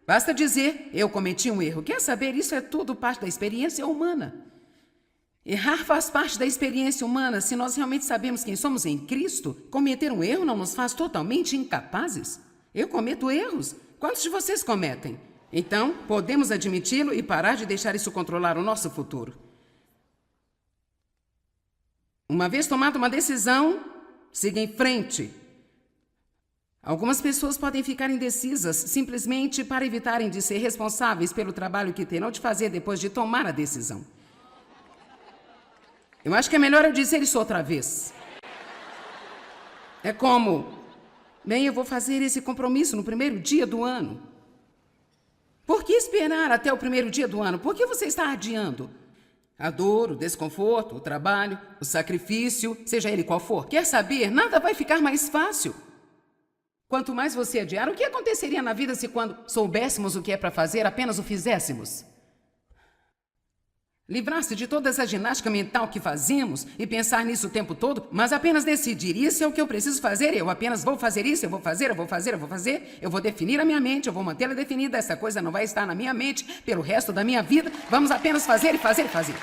basta dizer, eu cometi um erro. Quer saber? Isso é tudo parte da experiência humana. Errar faz parte da experiência humana. Se nós realmente sabemos quem somos em Cristo, cometer um erro não nos faz totalmente incapazes. Eu cometo erros. Quantos de vocês cometem? Então, podemos admiti-lo e parar de deixar isso controlar o nosso futuro. Uma vez tomada uma decisão, siga em frente. Algumas pessoas podem ficar indecisas simplesmente para evitarem de ser responsáveis pelo trabalho que terão de fazer depois de tomar a decisão. Eu acho que é melhor eu dizer isso outra vez. É como, bem, eu vou fazer esse compromisso no primeiro dia do ano. Por que esperar até o primeiro dia do ano? Por que você está adiando? A dor, o desconforto, o trabalho, o sacrifício, seja ele qual for. Quer saber? Nada vai ficar mais fácil. Quanto mais você adiar, o que aconteceria na vida se quando soubéssemos o que é para fazer, apenas o fizéssemos? Livrar-se de toda essa ginástica mental que fazemos e pensar nisso o tempo todo, mas apenas decidir, isso é o que eu preciso fazer, eu apenas vou fazer isso, eu vou fazer, eu vou definir a minha mente, eu vou mantê-la definida, essa coisa não vai estar na minha mente pelo resto da minha vida, vamos apenas fazer e fazer e fazer.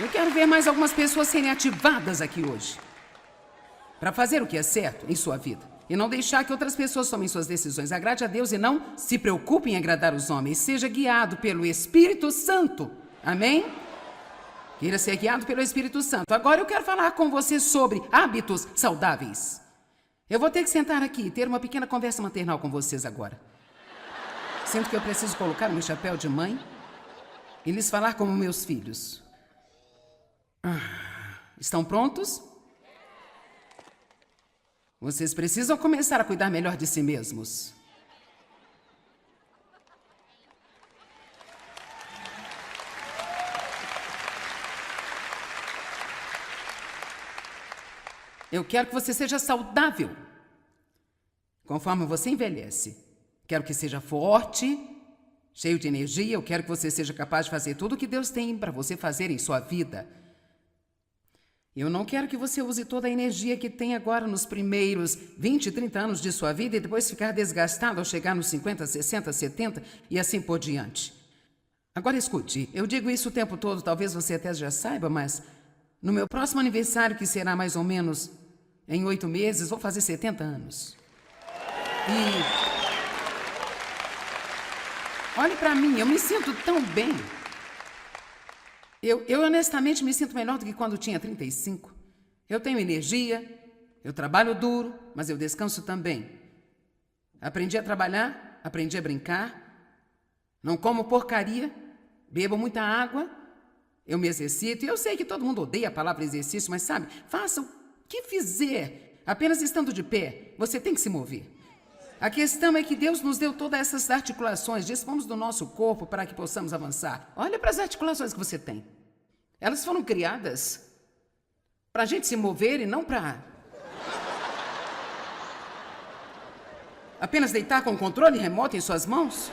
Eu quero ver mais algumas pessoas serem ativadas aqui hoje, para fazer o que é certo em sua vida. E não deixar que outras pessoas tomem suas decisões. Agrade a Deus e não se preocupe em agradar os homens. Seja guiado pelo Espírito Santo. Amém? Queira ser guiado pelo Espírito Santo. Agora eu quero falar com você sobre hábitos saudáveis. Eu vou ter que sentar aqui e ter uma pequena conversa maternal com vocês agora. Sinto que eu preciso colocar meu chapéu de mãe e lhes falar como meus filhos. Estão prontos? Vocês precisam começar a cuidar melhor de si mesmos. Eu quero que você seja saudável. Conforme você envelhece. Quero que seja forte, cheio de energia. Eu quero que você seja capaz de fazer tudo o que Deus tem para você fazer em sua vida. Eu não quero que você use toda a energia que tem agora nos primeiros 20, 30 anos de sua vida e depois ficar desgastado ao chegar nos 50, 60, 70 e assim por diante. Agora escute, eu digo isso o tempo todo, talvez você até já saiba, mas no meu próximo aniversário, que será mais ou menos em 8 meses, vou fazer 70 anos. E olhe para mim, eu me sinto tão bem. Eu honestamente me sinto melhor do que quando tinha 35. Eu tenho energia, eu trabalho duro, mas eu descanso também. Aprendi a trabalhar, aprendi a brincar, não como porcaria, bebo muita água, eu me exercito. E eu sei que todo mundo odeia a palavra exercício, mas sabe, faça o que fizer, apenas estando de pé, você tem que se mover. A questão é que Deus nos deu todas essas articulações, dispomos do nosso corpo para que possamos avançar. Olha para as articulações que você tem. Elas foram criadas para a gente se mover e não para apenas deitar com o controle remoto em suas mãos.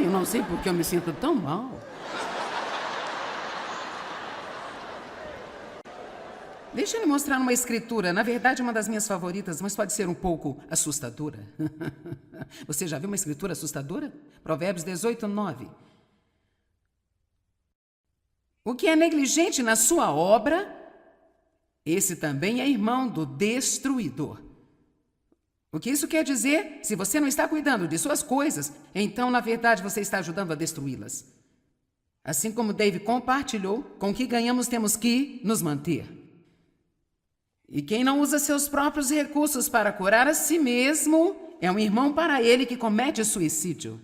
Eu não sei por que eu me sinto tão mal. Deixa eu lhe mostrar uma escritura, na verdade uma das minhas favoritas, mas pode ser um pouco assustadora. Você já viu uma escritura assustadora? Provérbios 18, 9. O que é negligente na sua obra, esse também é irmão do destruidor. O que isso quer dizer? Se você não está cuidando de suas coisas, então, na verdade, você está ajudando a destruí-las. Assim como Dave compartilhou, com o que ganhamos temos que nos manter. E quem não usa seus próprios recursos para curar a si mesmo, é um irmão para ele que comete suicídio.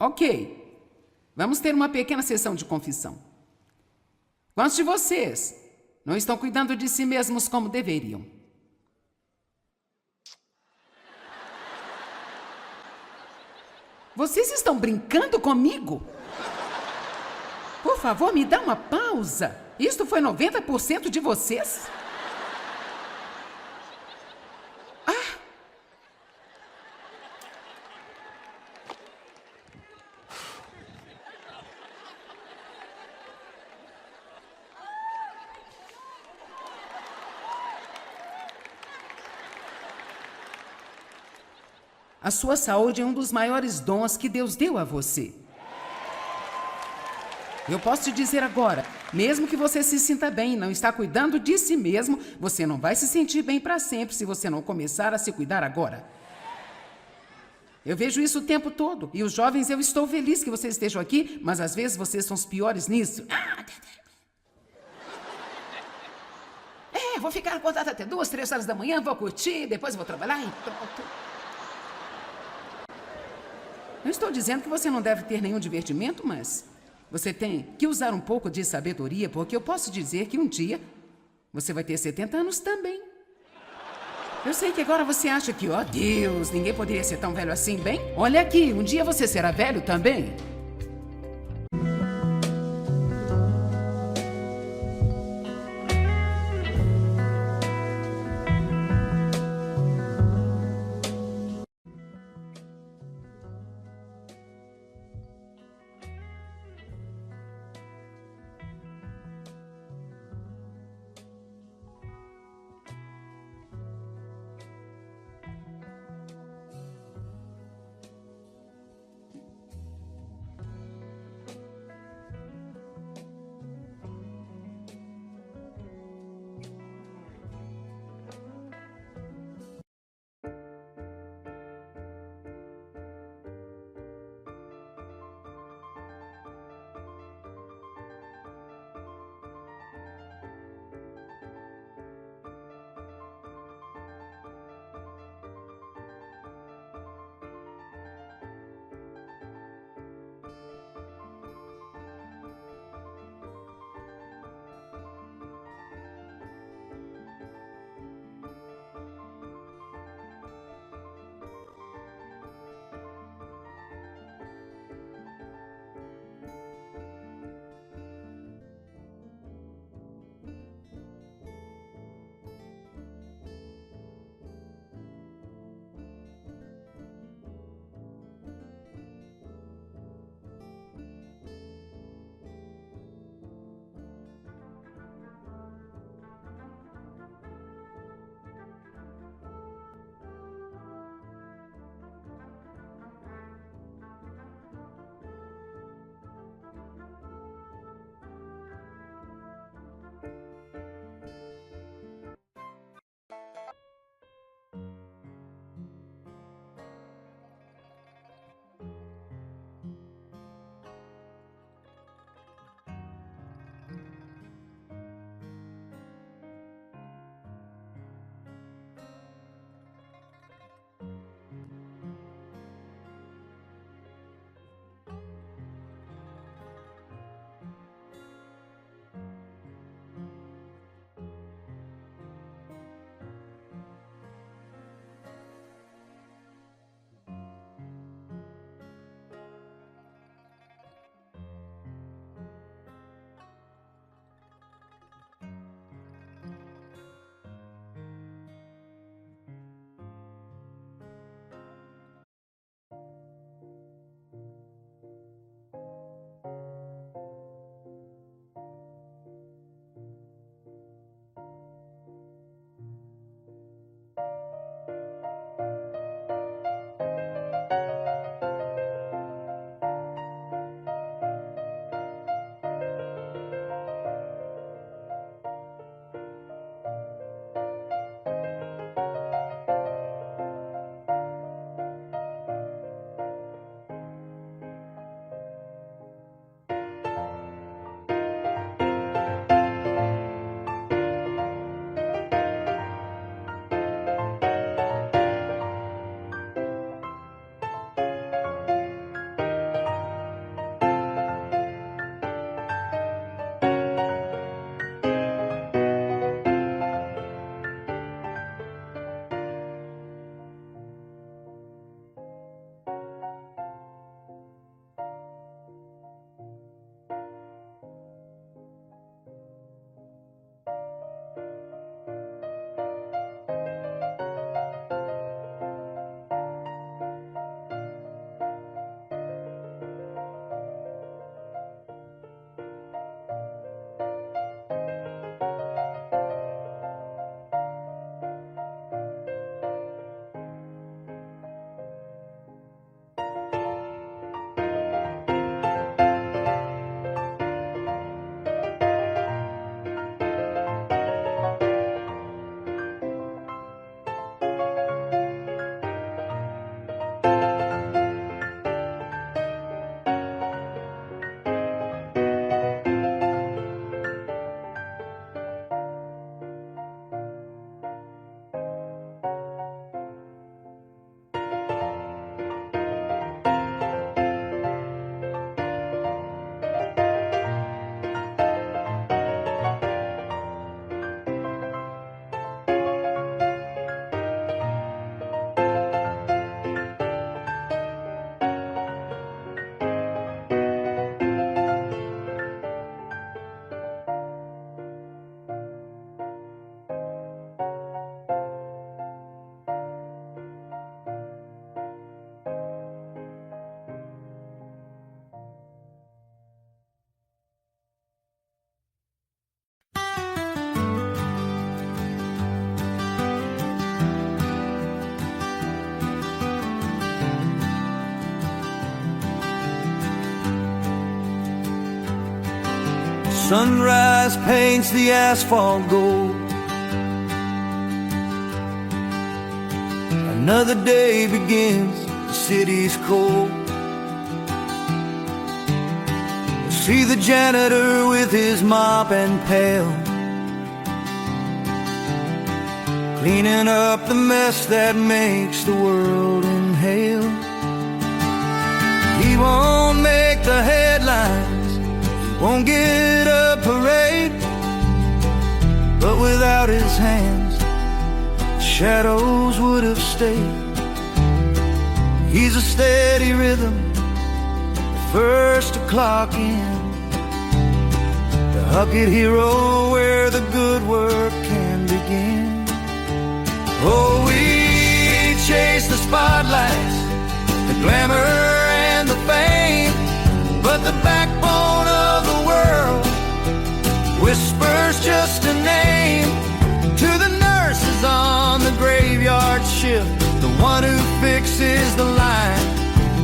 Ok. Vamos ter uma pequena sessão de confissão. Quantos de vocês não estão cuidando de si mesmos como deveriam? Vocês estão brincando comigo? Por favor, me dá uma pausa. Isto foi 90% de vocês? A sua saúde é um dos maiores dons que Deus deu a você. Eu posso te dizer agora, mesmo que você se sinta bem e não está cuidando de si mesmo, você não vai se sentir bem para sempre se você não começar a se cuidar agora. Eu vejo isso o tempo todo. E os jovens, eu estou feliz que vocês estejam aqui, mas às vezes vocês são os piores nisso. Vou ficar acordado até 2, 3 horas da manhã, vou curtir, depois vou trabalhar e pronto. Não estou dizendo que você não deve ter nenhum divertimento, mas você tem que usar um pouco de sabedoria, porque eu posso dizer que um dia você vai ter 70 anos também. Eu sei que agora você acha que, oh Deus, ninguém poderia ser tão velho assim, bem? Olha aqui, um dia você será velho também. Sunrise paints the asphalt gold. Another day begins, the city's cold. See the janitor with his mop and pail, cleaning up the mess that makes the world inhale. He won't make the headlines, he won't get a parade, but without his hands, the shadows would have stayed. He's a steady rhythm, the first to clock in, the Huckett hero where the good work can begin. Oh, we chase the spotlights, the glamour and the fame, but the backbone of the world whispers just a name. To the nurses on the graveyard shift, the one who fixes the line,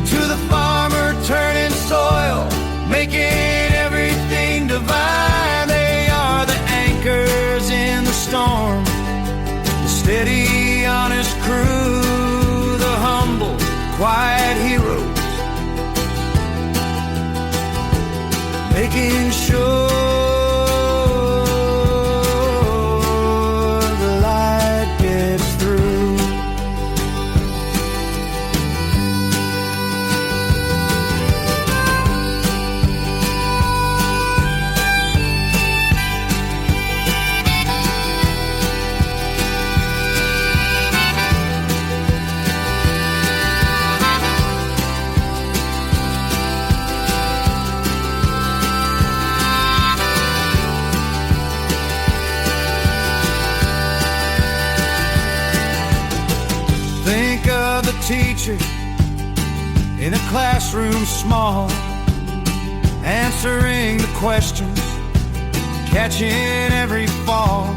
to the farmer turning soil, making everything divine. They are the anchors in the storm, the steady, honest crew, the humble, quiet heroes, making sure the light gets through. Think of the teacher in a classroom small, answering the questions, catching every fall.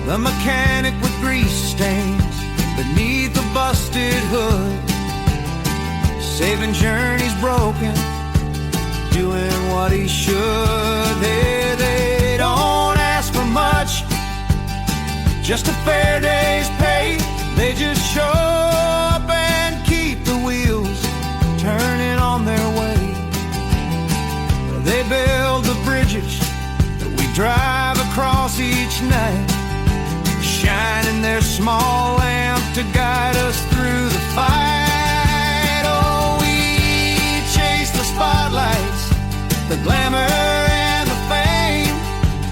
The mechanic with grease stains beneath the busted hood, saving journeys broken, doing what he should. They don't ask for much, just a fair day's pay. They just show up and keep the wheels turning on their way. They build the bridges that we drive across each night, shining their small lamp to guide us through the fight. Oh, we chase the spotlights, the glamour and the fame,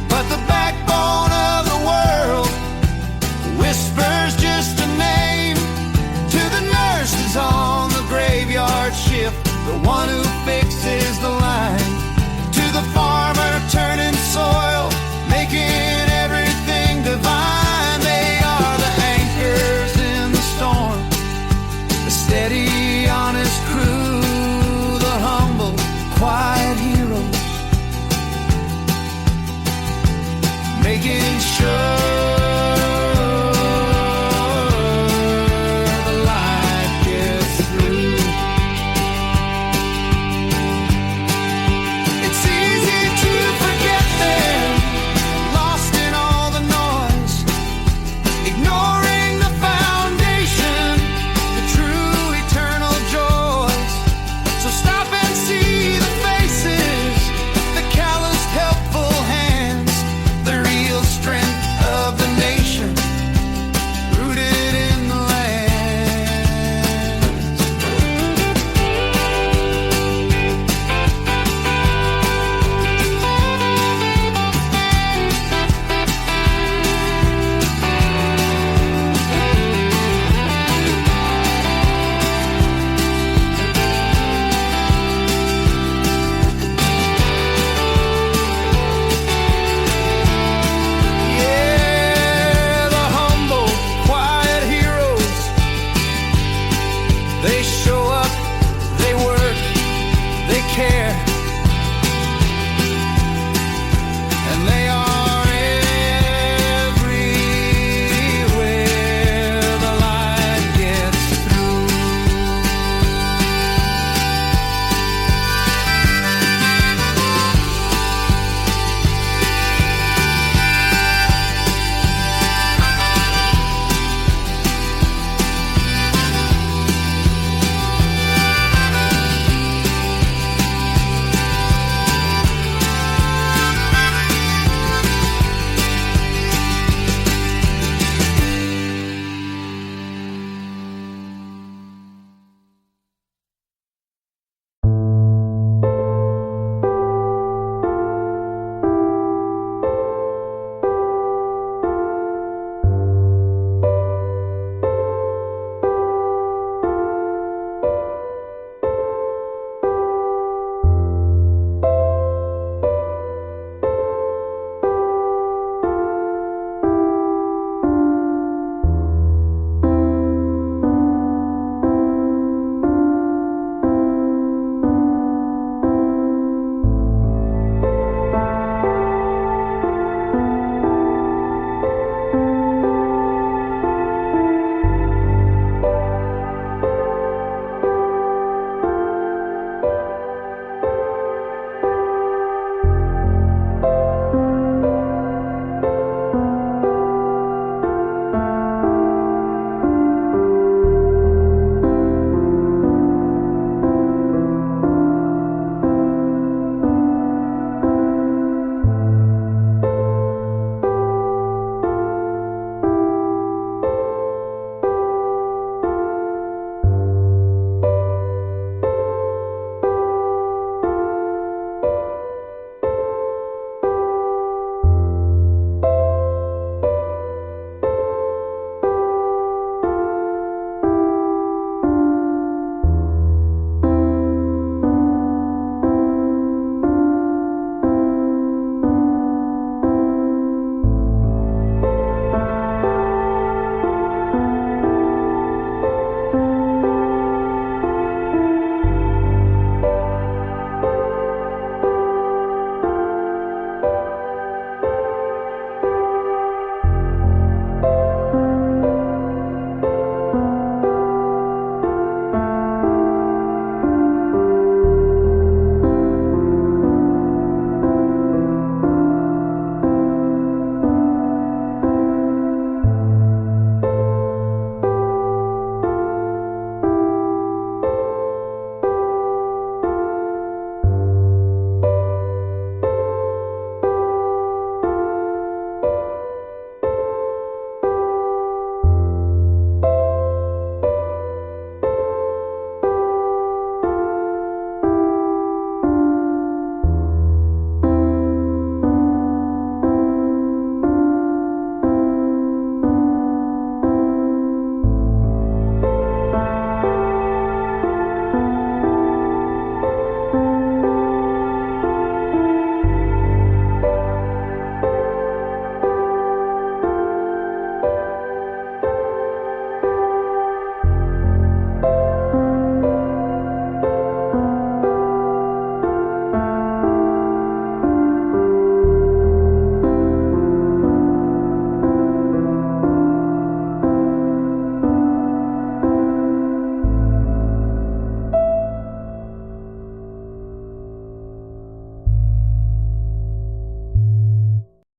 but the backbone of the world whispers just a name. To the nurses on the graveyard shift, the one who fixes the line, to the farmer turning soil, making everything divine. They are the anchors in the storm, the steady, honest crew, the humble, quiet heroes, making sure